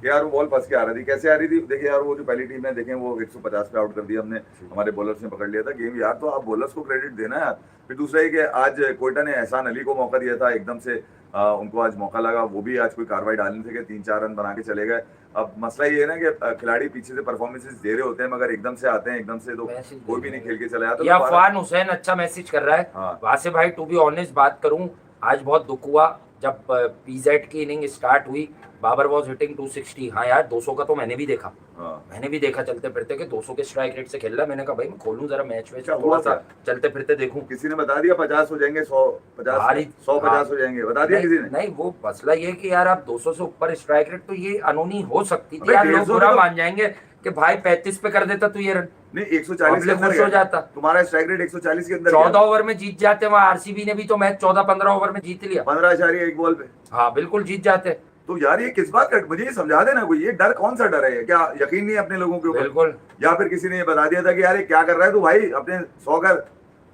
कि यार वो बॉल फंस के आ रही थी, कैसे आ रही थी देखिए यार। वो जो पहली टीम है देखें, वो 150 पे आउट कर दिया हमने, हमारे बॉलर्स ने पकड़ लिया था गेम यार। तो आप बॉलर्स को क्रेडिट देना यार। फिर दूसरा ये कि आज कोयटा ने एहसान अली को मौका दिया था, एकदम से उनको आज मौका लगा, वो भी आज कोई कार्रवाई डालने थे कि 3-4 रन बना के चले गए। अब मसला ये है ना कि खिलाड़ी पीछे से परफॉर्मेंसेस दे रहे होते हैं मगर एकदम से आते हैं, एकदम से तो कोई भी नहीं खेल के चला जाता। अफवान हुसैन अच्छा मैसेज कर रहा है वहां से भाई। टू बी ऑनेस्ट बात करूं, आज बहुत दुख हुआ जब पीजेड की इनिंग स्टार्ट हुई, बाबर वॉज हिटिंग 260। हाँ यार 200 का तो मैंने भी देखा, मैंने भी देखा चलते फिरते कि 200 के स्ट्राइक रेट से खेल रहा है। मैंने कहा भाई मैं खोलूं जरा मैच में, थोड़ा सा चलते फिरते देखूं। किसी ने बता दिया 50 हो जाएंगे, 150 हो जाएंगे, बता दिया किसी ने? नहीं, वो मसला ये कि यार आप 200 से ऊपर स्ट्राइक रेट, तो ये अनहोनी हो सकती थी यार। लोग बुरा मान जाएंगे कि भाई 35 पे कर देता तू ये रन। नहीं 140 के अंदर हो जाता, तुम्हारा स्ट्राइक रेट 140 के अंदर 14 ओवर में जीत जाते। वहां आरसीबी ने भी तो मैच 14-15 ओवर में जीत लिया, 15.1 बॉल पे। हाँ बिल्कुल जीत जाते। तो यार ये किस बात का, मुझे ये समझा देना कोई, ये डर कौन सा डर है? क्या यकीन नहीं है अपने लोगों के ऊपर? बिल्कुल। या फिर किसी ने ये बता दिया था कि यार ये क्या कर रहा है तू भाई, अपने 100 कर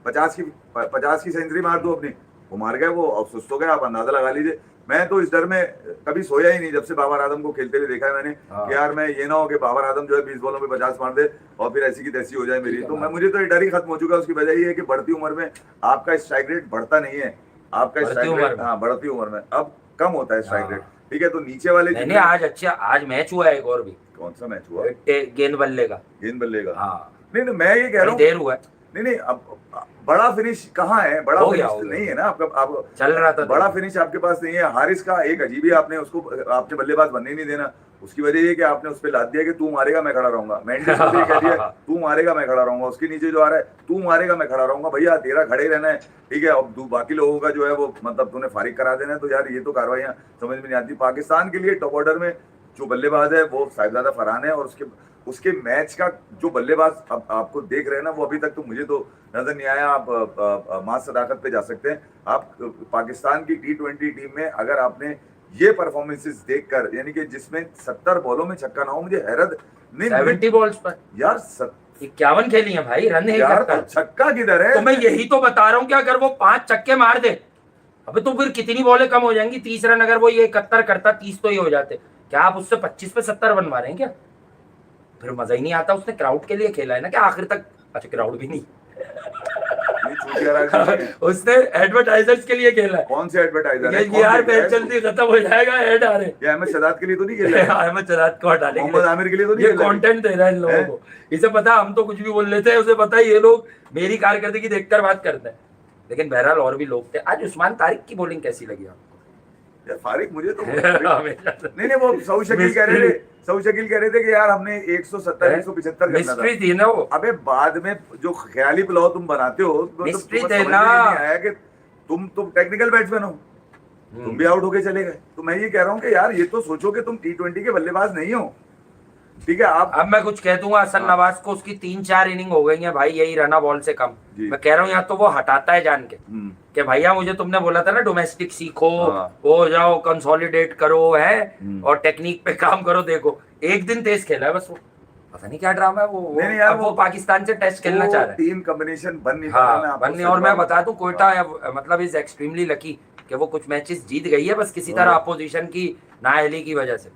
50 की सेंचुरी मार दो अपनी, वो मार गए, वो अब सुस्त हो गए, आप अंदाजा लगा लीजिए। मैं तो इस डर में कभी सोया ही नहीं जब से बाबर आजम को खेलते हुए देखा है मैंने कि यार मैं ये ना हो कि बाबर आजम जो है 20 बॉलों में 50 मार दे और फिर ऐसी की तैसी हो जाए मेरी। तो मुझे तो ये डर ही खत्म हो चुका है। उसकी वजह ये है कि बढ़ती उम्र में आपका स्ट्राइक रेट बढ़ता नहीं है, आपका स्ट्राइक रेट, हाँ बढ़ती उम्र में अब कम होता है स्ट्राइक रेट, ठीक है। तो नीचे वाले नहीं, आज अच्छा, आज मैच हुआ है एक और भी। कौन सा मैच हुआ? गेंद बल्ले का। गेंद बल्ले का, हाँ। नहीं मैं ये कह रहा हूँ देर हुआ है। नहीं अब बड़ा फिनिश कहाँ है? बड़ा फिनिश नहीं है ना आपका, आप चल रहा था, बड़ा फिनिश आपके पास नहीं है। हारिस का एक अजीब ही, आपने उसको, आपने बल्लेबाज बनने ही नहीं देना। उसकी वजह ये कि आपने उस पर लाद दिया कि तू मारेगा मैं खड़ा रहूंगा। मैंडेस ने भी कह दिया तू मारेगा मैं खड़ा रहूंगा। उसके नीचे जो आ रहा है तू मारेगा मैं खड़ा रहूंगा। भैया तेरा खड़े रहना है, ठीक है। अब बाकी लोगों का जो है वो मतलब तूने फारिग करा देना है। तो यार ये तो कार्रवाइयां समझ में नहीं आती। पाकिस्तान के लिए टॉप ऑर्डर में जो बल्लेबाज है वो साहिबजादा फरहान है, और उसके मैच का जो बल्लेबाज अब आपको देख रहे हैं ना, वो अभी तक तो मुझे तो नजर नहीं आया। आप मास सदाकत पे जा सकते हैं। आप पाकिस्तान की T20 टीम में अगर आपने ये परफॉर्मेंसेस देखकर, यानी कि जिसमें 70 बॉलों में छक्का ना हो, मुझे हैरत नहीं। 70 बॉल्स पर यार 51 खेली है भाई, रन है यार, तो छक्का किधर है? तो मैं यही तो बता रहा हूँ कि अगर वो 5 छक्के मार दे, अबे तो फिर कितनी बॉलें कम हो जाएंगी। 30 रन अगर वो ये 71 करता, 30 तो ये हो जाते। क्या आप उससे 25 पे 70 रन मारें क्या? फिर मजा ही नहीं आता। उसने क्राउड के लिए खेला है ना, क्या आखिर तक? अच्छा क्राउड भी नहीं उसने एडवर्टाइजर्स के लिए खेला है। कौन से एडवर्टाइजर है? यार मैच जल्दी खत्म हो जाएगा, ऐड आ रहे हैं। ये अहमद शहजाद के लिए तो नहीं खेल रहा है? अहमद शहजाद को हटा लेंगे, मोहम्मद आमिर के लिए तो नहीं ये कंटेंट दे रहा है इन लोगों को। इसे पता हम तो कुछ भी बोल लेते हैं, उसे पता है ये लोग मेरी कारकर्दगी देखकर बात करते हैं। लेकिन बहरहाल और भी लोग थे। आज उस्मान तारिक की बॉलिंग कैसी लगी आपको? यार फारिक मुझे तो नहीं वो सऊद शकील कह रहे थे कि यार हमने 170 175 करना था। थी ना वो। अबे बाद में जो ख्याली पुलाव तुम बनाते हो, मिस्ट्री थे ना। आया कि तुम टेक्निकल बैट्समैन हो, तुम भी आउट होके चले गए। तो मैं ये कह रहा हूँ कि यार ये तो सोचो कि तुम T20 के बल्लेबाज नहीं हो, ठीक है। आप अब मैं कुछ कह दूंगा हसन नवाज को, उसकी 3-4 इनिंग हो गई है भाई यही रना बॉल से कम। मैं कह रहा हूँ यहाँ तो वो हटाता है जान के कि भैया मुझे तुमने बोला था ना डोमेस्टिक सीखो, वो जाओ कंसोलिडेट करो है और टेक्निक पे काम करो। देखो एक दिन तेज खेला है बस, वो पता नहीं क्या ड्रामा है वो। नहीं यार वो पाकिस्तान से टेस्ट खेलना चाह रहा है। टीम कॉम्बिनेशन बन नहीं पा रहा है, बन नहीं। और मैं बता दूं कोयटा मतलब इज एक्सट्रीमली लकी कि वो कुछ मैचेस जीत गई है, बस किसी तरह अपोजिशन की नाअहली की वजह से।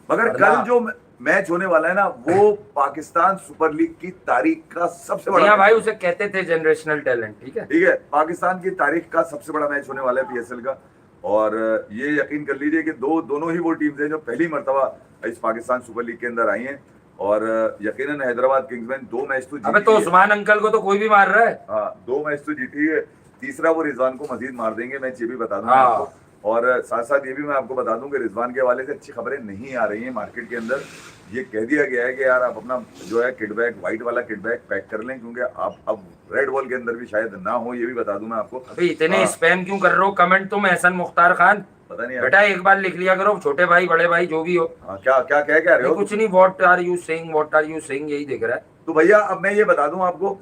मगर कल जो मैच होने वाला है ना, वो पाकिस्तान सुपर लीग की तारीख का सबसे बड़ा भाई उसे कहते थे जनरेशनल टैलेंट, ठीक है पाकिस्तान की तारीख का सबसे बड़ा मैच होने वाला है PSL का। और ये यकीन कर लीजिए कि दोनों ही वो टीम्स हैं जो पहली मर्तबा इस पाकिस्तान सुपर लीग के अंदर आई हैं। और यकीनन हैदराबाद किंग्समैन 2 मैच तो जीती। तो उस्मान अंकल को तो कोई भी मार रहा है। हाँ 2 मैच तो जीती है, तीसरा वो रिजवान को मजीद मार देंगे, मैं ये भी बता दूंगा। और साथ साथ ये भी मैं आपको बता दूं कि रिजवान के हवाले से अच्छी खबरें नहीं आ रही हैं मार्केट के अंदर। ये कह दिया गया है कि यार आप अपना जो है किटबैग, व्हाइट वाला किटबैग पैक कर लें, क्योंकि आप अब रेड बॉल के अंदर भी शायद ना हो। ये भी बता दूं मैं आपको। अभी इतने स्पैम क्यों कर रहे हो कमेंट तुम एहसन मुख्तार खान? पता नहीं बेटा एक बार लिख लिया करो, छोटे भाई बड़े भाई जो भी हो। क्या कह रहे हो? कुछ नहीं, व्हाट आर यू सेइंग यही दिख रहा है। तो भैया अब मैं ये बता दूं आपको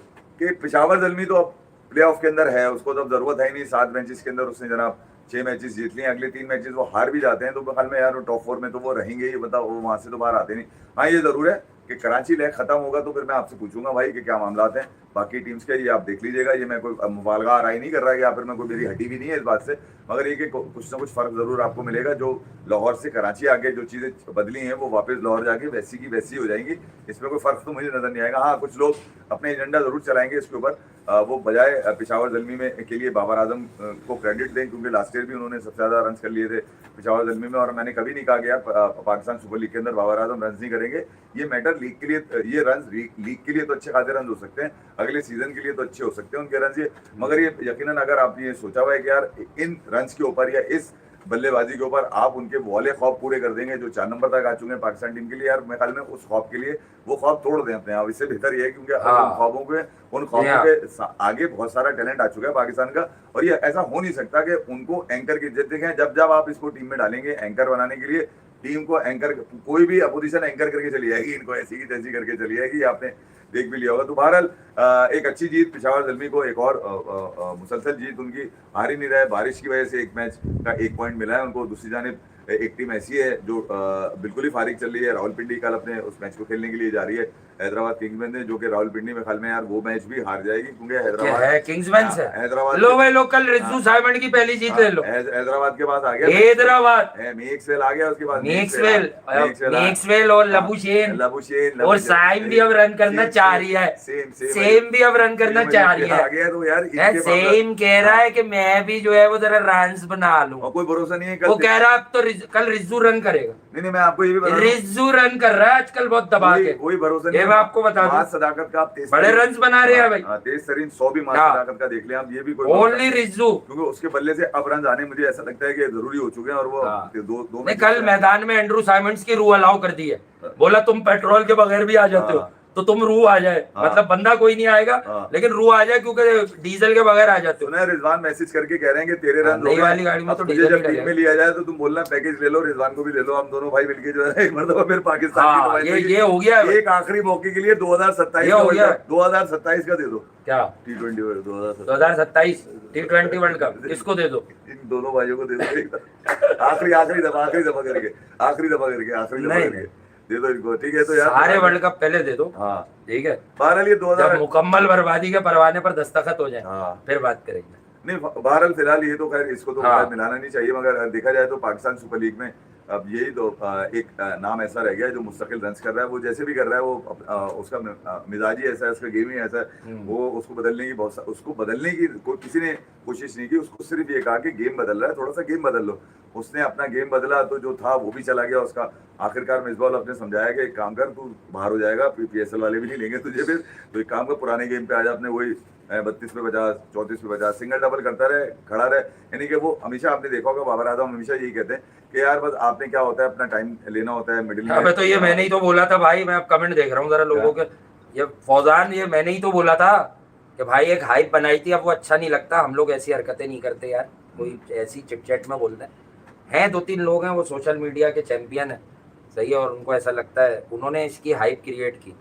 कि पेशावर ज़ल्मी तो अब प्ले ऑफ के अंदर है, उसको तो अब जरूरत है ही नहीं। 7 मैचेस के अंदर उसने जनाब 6 मैचेस जीत लिए, अगले 3 मैचेस वो हार भी जाते हैं तो बगल में यार टॉप 4 में तो वो रहेंगे ही, बताओ वो वहां से तो बाहर आते नहीं। हाँ ये जरूर है कि कराची लेग खत्म होगा तो फिर मैं आपसे पूछूंगा भाई कि क्या मामला हैं बाकी टीम्स के। ये आप देख लीजिएगा, ये मैं कोई मुबालगा राय नहीं कर रहा है या फिर मैं कोई मेरी हटी भी नहीं है इस बात से, मगर ये कि कुछ ना कुछ फर्क जरूर आपको मिलेगा। जो लाहौर से कराची आगे जो चीजें बदली हैं वो वापस लाहौर जाके वैसी की वैसी हो जाएंगी, इसमें कोई फर्क तो मुझे नजर नहीं आएगा। हाँ कुछ लोग अपने एजेंडा जरूर चलाएंगे इसके ऊपर, वो बजाय पेशावर ज़ल्मी में के लिए बाबर आजम को क्रेडिट दें, क्योंकि लास्ट ईयर भी उन्होंने सबसे ज़्यादा रन कर लिए थे पेशावर ज़ल्मी में। और मैंने कभी नहीं कहा कि यार पाकिस्तान सुपर लीग के अंदर बाबर आजम रन नहीं करेंगे। ये मैटर लीग के लिए, ये रन लीग के लिए तो अच्छे खासे रन हो सकते हैं, अगले सीजन के लिए तो अच्छे हो सकते हैं उनके रन ये। मगर ये यकीनन अगर आपने ये सोचा हुआ है कि यार इन रन के ऊपर या इस बल्लेबाजी के ऊपर आप उनके वाले ख्वाब पूरे कर देंगे जो 4 नंबर तक आ चुके हैं पाकिस्तान टीम के लिए, यार मेरे ख्याल में उस ख्वाब के लिए वो ख्वाब तोड़ दें अपने आप। इससे बेहतर ये है क्योंकि उन ख्वाबों के आगे बहुत सारा टैलेंट आ चुका है पाकिस्तान का। और ये ऐसा हो नहीं सकता कि उनको एंकर की इज्जत देखें। जब आप इसको टीम में डालेंगे एंकर बनाने के लिए, टीम को एंकर कोई भी अपोजिशन एंकर करके चली जाएगी, इनको ऐसी की तैसी करके चली जाएगी। आपने देख भी लिया होगा। तो बहरहाल एक अच्छी जीत पिशावर ज़ल्मी को, एक और मुसलसल जीत उनकी, हार ही नहीं रहा है। बारिश की वजह से एक मैच का 1 पॉइंट मिला है उनको। दूसरी जानिब एक टीम ऐसी है जो बिल्कुल ही फारिग चल रही है। रावलपिंडी कल अपने उस मैच को खेलने के लिए जा रही है हैदराबाद किंग्समैन ने, जो कि रावलपिंडी में ख्याल में यार वो मैच भी हार जाएगी क्योंकि हैदराबाद है किंग्समैन से। हैदराबाद लो भाई लोकल रिजू साइमंड की पहली जीत ले लो। हैदराबाद के पास आ गया, हैदराबाद मैक्सवेल आ गया, उसके बाद मैक्सवेल और लबुशेन और साइम भी अब रन करना चाह रही है, सेम भी अब रन करना चाह रही है। तो यार सेम कह रहा है कि मैं भी जो है वो जरा रन बना लूं, कोई भरोसा नहीं है। वो कह रहा अब तो कल रिज्जू रन करेगा। नहीं मैं आपको ये भी बता, रिज्जू रन कर रहा है आजकल बहुत दबा के, कोई भरोसा नहीं। ये मैं आपको बता दूं, सदाकत का आप बड़े रन बना रहे हैं भाई। तेज तरीन 100 भी सदाकत का देख लें आप, ये भी कोई ओनली रिज्जू, क्योंकि उसके बल्ले से अब रन आने मुझे ऐसा लगता है कि जरूरी हो चुके हैं। और वो दो में कल मैदान में एंड्रू साइमंड्स की रूह अलाउ कर दी है, बोला तुम पेट्रोल के बगैर भी आ जाते हो तो तुम रूह आ जाए, मतलब बंदा कोई नहीं आएगा लेकिन रूह आ जाए क्योंकि डीजल के बगैर आ जाते हो। रिजवान मैसेज करके कह रहे हैं कि तेरे रन नई वाली गाड़ी में तो डीजल जब टीम में लिया जाए तो तुम बोलना पैकेज ले लो, रिजवान को भी ले लो, हम दोनों भाई मिलके जो है एक मरतबा फिर पाकिस्तान ये हो गया एक आखिरी मौके के लिए 2027 का दे दो। क्या T20 2027 T20 वर्ल्ड कप किसको दे दो? इन दोनों भाइयों को दे दो आखिरी दफा करके दे दो इनको, ठीक है? तो यार सारे वर्ल्ड कप पहले दे दो, हाँ ठीक है। बहरहाल ये 2000 मुकम्मल बर्बादी के परवाने पर दस्तखत हो जाए फिर बात करेंगे। नहीं बहरहाल फिलहाल ये तो खैर इसको तो मिलाना नहीं चाहिए, मगर देखा जाए तो पाकिस्तान सुपर लीग में अब यही तो एक नाम ऐसा रह गया है जो मुस्तकिल रन कर रहा है। वो जैसे भी कर रहा है वो उसका मिजाज ही ऐसा है, उसका गेम ही ऐसा है। वो उसको बदलने की किसी ने कोशिश नहीं की। उसको सिर्फ ये कहा कि गेम बदल रहा है, थोड़ा सा गेम बदल लो। उसने अपना गेम बदला तो जो था वो भी चला गया उसका। आखिरकार मिसबाह अपने समझाया कि एक काम कर, तू बाहर हो जाएगा, PSL वाले भी नहीं लेंगे तुझे फिर, तो एक काम कर पुराने गेम पे आ जा, अपने वही 32 पे 50, 34 पे 50 सिंगल डबल करता रहे, खड़ा रहे। यानी कि वो हमेशा आपने देखा होगा बाबर आजम हमेशा यही कहते हैं कि यार बस आपने क्या होता है अपना टाइम लेना होता है मिडिल में। तो ये मैंने ही तो बोला था भाई, मैं अब कमेंट देख रहा हूँ जरा लोगों के, ये फौजान ये मैंने ही तो बोला था कि भाई एक हाइप बनाई थी, अब वो अच्छा नहीं लगता। हम लोग ऐसी हरकतें नहीं करते यार, कोई ऐसी चिट-चैट में बोलता है। 2-3 लोग हैं वो सोशल मीडिया के चैंपियन है, सही है, और उनको ऐसा लगता है, उन्होंने इसकी हाइप क्रिएट की,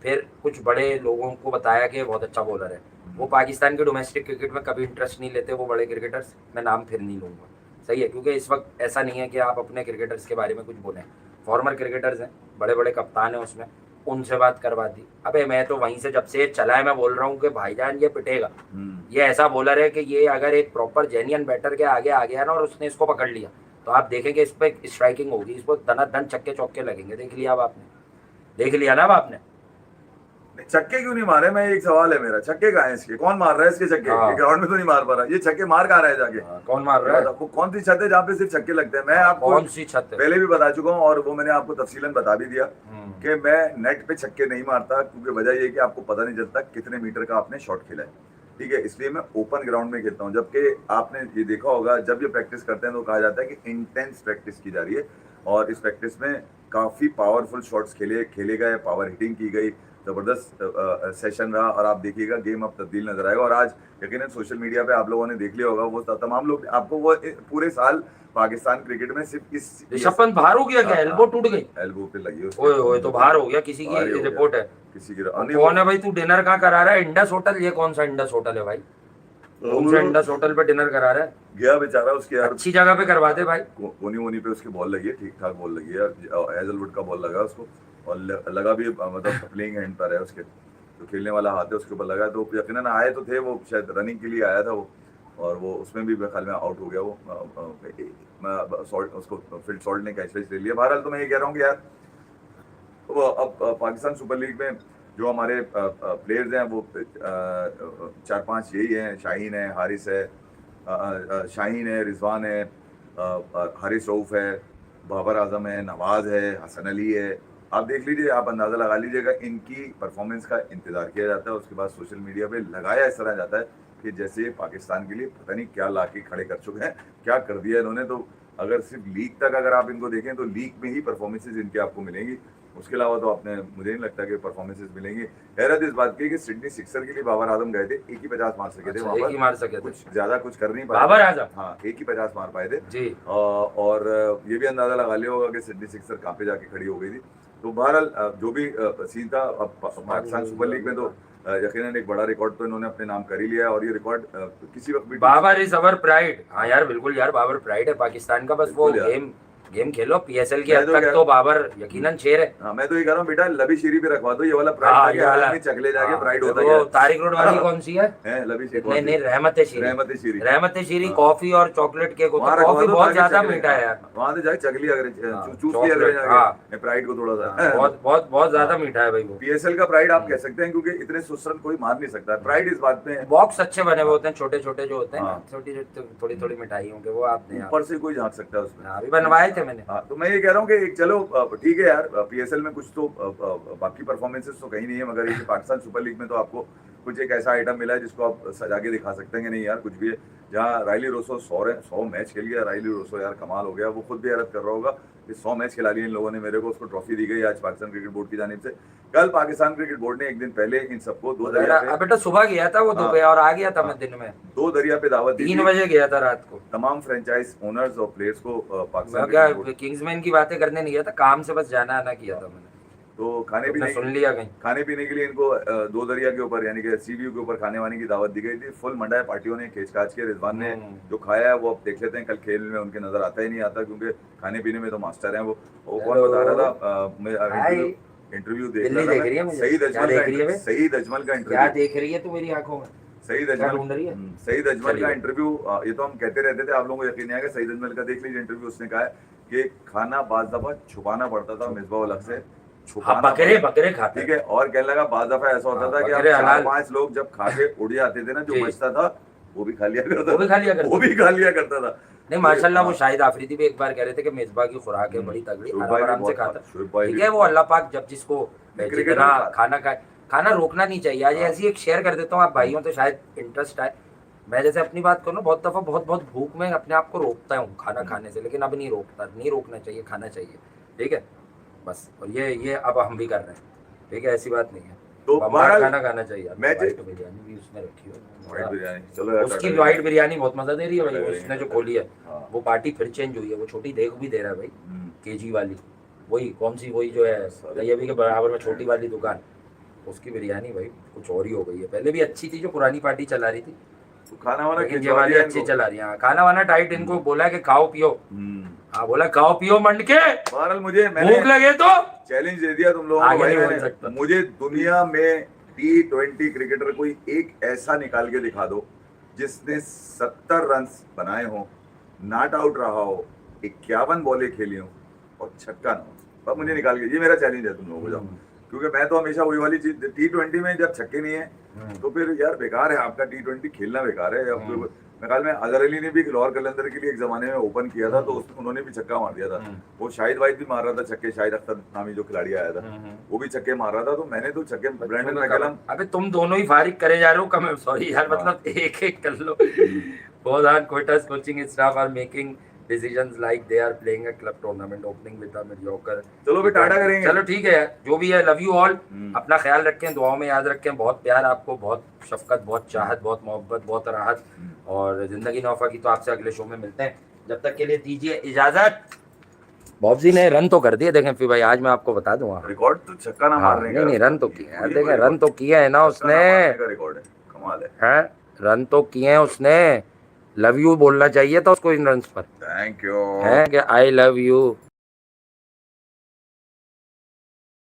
फिर कुछ बड़े लोगों को बताया कि बहुत अच्छा बॉलर है। वो पाकिस्तान के डोमेस्टिक क्रिकेट में कभी इंटरेस्ट नहीं लेते वो बड़े क्रिकेटर्स, मैं नाम फिर नहीं लूँगा, सही है, क्योंकि इस वक्त ऐसा नहीं है कि आप अपने क्रिकेटर्स के बारे में कुछ बोलें। फॉर्मर क्रिकेटर्स हैं, बड़े बड़े कप्तान हैं उसमें, उनसे बात करवा दी। अबे मैं तो वहीं से जब से चला है मैं बोल रहा हूँ कि भाईजान ये पिटेगा, ये ऐसा बॉलर है कि ये अगर एक प्रॉपर जेन्युइन बैटर के आगे आ गया ना और उसने इसको पकड़ लिया तो आप देखेंगे इस पर स्ट्राइकिंग होगी, इसको धनाधन छक्के चौके लगेंगे। देख लिया अब आपने, देख लिया ना अब आपने। छक्के क्यों नहीं मारे? मैं एक सवाल है मेरा, छक्के कहाँ है इसके? कौन मार रहा है इसके छक्के? ग्राउंड में तो नहीं मार पा रहा, ये छक्के मार कहाँ रहा है जाके? कौन मार रहा है? वो कौन सी छत है जहाँ पे सिर्फ छक्के लगते हैं? मैं आपको कौन सी छत है पहले भी बता चुका हूँ और वो मैंने आपको तफसीलन बता भी दिया कि मैं नेट पे छक्के नहीं मारता, क्योंकि वजह ये कि आपको पता नहीं चलता कितने मीटर का आपने शॉट खेला है, ठीक है? इसलिए मैं ओपन ग्राउंड में खेलता हूँ। जबकि आपने ये देखा होगा जब ये प्रैक्टिस करते हैं तो कहा जाता है कि इंटेंस प्रैक्टिस की जा रही है, और इस प्रैक्टिस में काफ़ी पावरफुल शॉट्स खेले गए, पावर हिटिंग की गई, ज़बरदस्त सेशन रहा। और आप देखिएगा गेम अब तब्दील नजर आएगा। और आज यकीनन सोशल मीडिया पे आप लोगों ने देख लिया होगा, वो तमाम लोग आपको वो पूरे साल पाकिस्तान क्रिकेट में सिर्फ इस ऋषभ बाहर हो गया क्या? एल्बो टूट गई, एल्बो पे लगी ओए तो बाहर हो गया, किसी की रिपोर्ट है, किसी की। कौन है भाई? तू डिनर कहाँ करा रहा है? Indus hotel? ये कौन सा इंडस होटल है भाई? कौन सा इंडस होटल पे डिनर करा रहा है? गया बेचारा, उसके यार अच्छी जगह पे करवा दे भाई। कोनी वोनी पे उसकी बॉल लगी है, ठीक ठाक बॉल लगी है, हेजलवुड का बॉल लगा उसको, और लगा भी मतलब प्लेइंग हैंड पर है उसके, जो खेलने वाला हाथ है उसके ऊपर लगा। तो यकीनन आए तो थे वो, शायद रनिंग के लिए आया था वो, और वो उसमें भी ख्याल में आउट हो गया वो, उसको फील्ड सॉल्ट ने कैच ले लिया। बहरहाल तो मैं ये कह रहा हूँ कि यार वो अब पाकिस्तान सुपर लीग में जो हमारे प्लेयर्स हैं वो 4-5 यही हैं, शाहीन है, हारिस है, शाहीन है, रिजवान है, हारिस रऊफ है, बाबर आजम है, नवाज है, हसन अली है। आप देख लीजिए, आप अंदाज़ा लगा लीजिएगा, इनकी परफॉर्मेंस का इंतज़ार किया जाता है, उसके बाद सोशल मीडिया पे लगाया इस तरह जाता है कि जैसे पाकिस्तान के लिए पता नहीं क्या ला के खड़े कर चुके हैं, क्या कर दिया इन्होंने। तो अगर सिर्फ लीग तक अगर आप इनको देखें तो लीग में ही परफॉर्मेंसेज इनके आपको मिलेंगी, उसके अलावा तो आपने मुझे नहीं लगता कि परफॉर्मेंसेज मिलेंगी। हैरत इस बात की कि सिडनी सिक्सर के लिए बाबर आजम गए थे, एक ही 50 मार सके थे, वहाँ पर मार सके थे, कुछ ज्यादा कुछ कर नहीं पाए बाबर आजम, हाँ एक ही 50 मार पाए थे जी। और ये भी अंदाजा लगा लिया होगा कि सिडनी सिक्सर कहाँ पे जाके खड़ी हो गई थी। तो बहरहाल जो भी सीन था, अब पाकिस्तान सुपर लीग में तो यकीनन एक बड़ा रिकॉर्ड तो इन्होंने अपने नाम कर ही लिया है, और ये रिकॉर्ड किसी वक्त भी बाबर इज अवर प्राइड। हाँ यार बिल्कुल यार, बाबर प्राइड है पाकिस्तान का, बस वो गेम खेलो पीएसएल के हद तक तो बाबर यकीनन शेर है। हाँ, मैं तो ये कह रहा हूँ बेटा लबी शीरी पे रखवा दो ये वाला प्राइड, आदमी चकले जाके प्राइड होता है। तारिक रोड वाली कौन सी है? लबी शीरी नहीं, रहमत शीरी। रहमत शीरी कॉफी और चॉकलेट केक होता है, कॉफी बहुत ज्यादा मीठा है यार, वहां से जाके चकली अगर चूस लिया करें प्राइड को थोड़ा सा, बहुत ज्यादा मीठा है भाई वो। पीएसएल का प्राइड आप कह सकते हैं, क्योंकि इतने सुस्त कोई मार नहीं सकता। प्राइड इस बात में बॉक्स अच्छे बने हुए होते हैं, छोटे छोटे जो होते हैं, छोटी थोड़ी थोड़ी मिठाई होंगे, वो आपने ऊपर से कोई झांक सकता है उसमें। अभी बनवाए थे मैंने। तो मैं ये कह रहा हूँ कि चलो ठीक है यार, पीएसएल में कुछ तो बाकी परफॉर्मेंसेस तो कहीं नहीं है, मगर ये पाकिस्तान सुपर लीग में तो आपको कुछ एक ऐसा आइटम मिला है जिसको आप सजा के दिखा सकते हैं कि नहीं यार कुछ भी है। जहाँ राइली रोसो 100 मैच खेल गया, राइली रोसो यार कमाल हो गया, वो खुद भी हैरत कर रहा होगा कि 100 मैच खिला लिए इन लोगों ने मेरे को, उसको ट्रॉफी दी गई आज पाकिस्तान क्रिकेट बोर्ड की जानिब से। कल पाकिस्तान क्रिकेट बोर्ड ने एक दिन पहले इन सबको 2 दरिया पे, बेटा सुबह गया था वो दुबई और आ गया था मैं दिन में 2 दरिया पे दावत दी, 3 बजे गया था रात को। तमाम फ्रेंचाइज ओनर्स और प्लेयर्स को पाकिस्तान किंग्समैन की बातें करने नहीं गया था, काम से बस जाना आना किया था मैंने। तो खाने पीने सुन लिया कहीं, खाने पीने के लिए इनको 2 दरिया के ऊपर यानी कि सी व्यू के ऊपर खाने वाने की दावत दी गई थी। फुल मंडा है पार्टियों ने, खींच काच के। रिजवान ने जो खाया है वो अब देख लेते हैं, कल खेल में उनके नजर आता ही नहीं आता, क्योंकि खाने पीने में तो मास्टर हैं वो। कौन बता रहा था, इंटरव्यू देख रहा था, सईद अजमल का इंटरव्यू। क्या देख रही है तू मेरी आंखों में? सईद अजमल का इंटरव्यू, ये तो हम कहते रहते थे, आप लोगों को यकीन नहीं आएगा। सईद अजमल का देख लीजिए इंटरव्यू, उसने कहा है कि खाना बाज़ दफा छुपाना पड़ता था मिसबा उल हक से, बकरे खाते, ठीक है। और कहने लगा बाज़ दफा ऐसा होता था कि 4-5 लोग जब खा के उड़ जाते थे ना, जो बचता था वो भी खा लिया करता था। नहीं माशाल्लाह, वो शाहिद आफरीदी भी एक बार कह रहे थे कि मिसबा की खुराक है बड़ी तगड़ी, आराम से खाता, ठीक है। वो अल्लाह पाक जब जिसको जितना खाना खाए, खाना रोकना नहीं चाहिए। आज ऐसी एक शेयर कर देता हूँ, आप भाइयों तो शायद इंटरेस्ट आए। मैं जैसे अपनी बात करूँ, बहुत दफ़ा बहुत भूख में अपने आप को रोकता हूँ खाना खाने से, लेकिन अब नहीं रोकना चाहिए, खाना चाहिए, ठीक है बस। और ये अब हम भी कर रहे हैं, ठीक है, ऐसी बात नहीं है। तो खाना चाहिए। वाइट बिरयानी भी उसने रखी है, वाइट बिरयानी, चलो उसकी वाइट बिरयानी बहुत मजा दे रही है भाई। उसने जो खोली है वो पार्टी फिर चेंज हुई है, वो छोटी देख भी दे रहा है भाई, केजी वाली, वही कौन सी, वही जो है तैयबी के बराबर में छोटी वाली दुकान, उसकी बिरयानी भाई कुछ और ही हो गई है। पहले भी अच्छी थी जो पुरानी पार्टी चला रही थी, तो खाना वाना ये वाली अच्छी चला रही है। खाना वाना टाइट, इनको बोला कि खाओ पियो, हाँ बोला खाओ पियो मंड के, बहरहाल मुझे भूख लगे तो चैलेंज दे दिया तुम लोगों को। मुझे दुनिया में T20 क्रिकेटर कोई एक ऐसा निकाल के दिखा दो जिसने 70 रन बनाए हो, नॉट आउट रहा हो, 51 बॉलें खेली हो और छक्का ना हो, अब मुझे निकाल के, ये मेरा चैलेंज है तुम लोगों को जाओ। क्योंकि मैं तो हमेशा वही वाली चीज, T20 में जब छक्के नहीं है तो फिर यार बेकार है आपका T20 खेलना, बेकार है। मैं ख्याल में अजहर अली ने भी लाहौर कलंदर के लिए एक जमाने में ओपन किया था, तो उसमें उन्होंने भी छक्का मार दिया था। वो शाहिद वाहिद भी मार रहा था छक्के, शाहिद अख्तर नामी जो खिलाड़ी आया था वो भी छक्के मार रहा था। तो मैंने तो छक्के, ब्रैंडन मैकलम, अबे तुम दोनों ही फारिग करे जा रहे हो, कम सॉरी यार, मतलब एक कर लो। बहुत quarters coaching staff are making decisions like they are playing a club tournament opening with a mediocre। चलो भी टाटा करेंगे, चलो ठीक है, जो भी है, लव यू ऑल, अपना ख्याल रखें, दुआओं में याद रखें। बहुत प्यार आपको, बहुत शफकत, बहुत चाहत, बहुत मोहब्बत, बहुत राहत, और जिंदगी नौफा की तो आपसे अगले शो में मिलते हैं। जब तक के लिए दीजिए इजाजत। बॉब्जी ने रन तो कर दिए, देखें फिर भाई, आज मैं आपको बता दूंगा रिकॉर्ड तो छक्का ना मारने का, नहीं रन तो किए हैं, देखें रन तो किए है ना उसने, रिकॉर्ड है, कमाल है, रन तो किए हैं उसने। लव यू बोलना चाहिए था उसको इन रन्स पर, थैंक यू, है कि आई लव यू।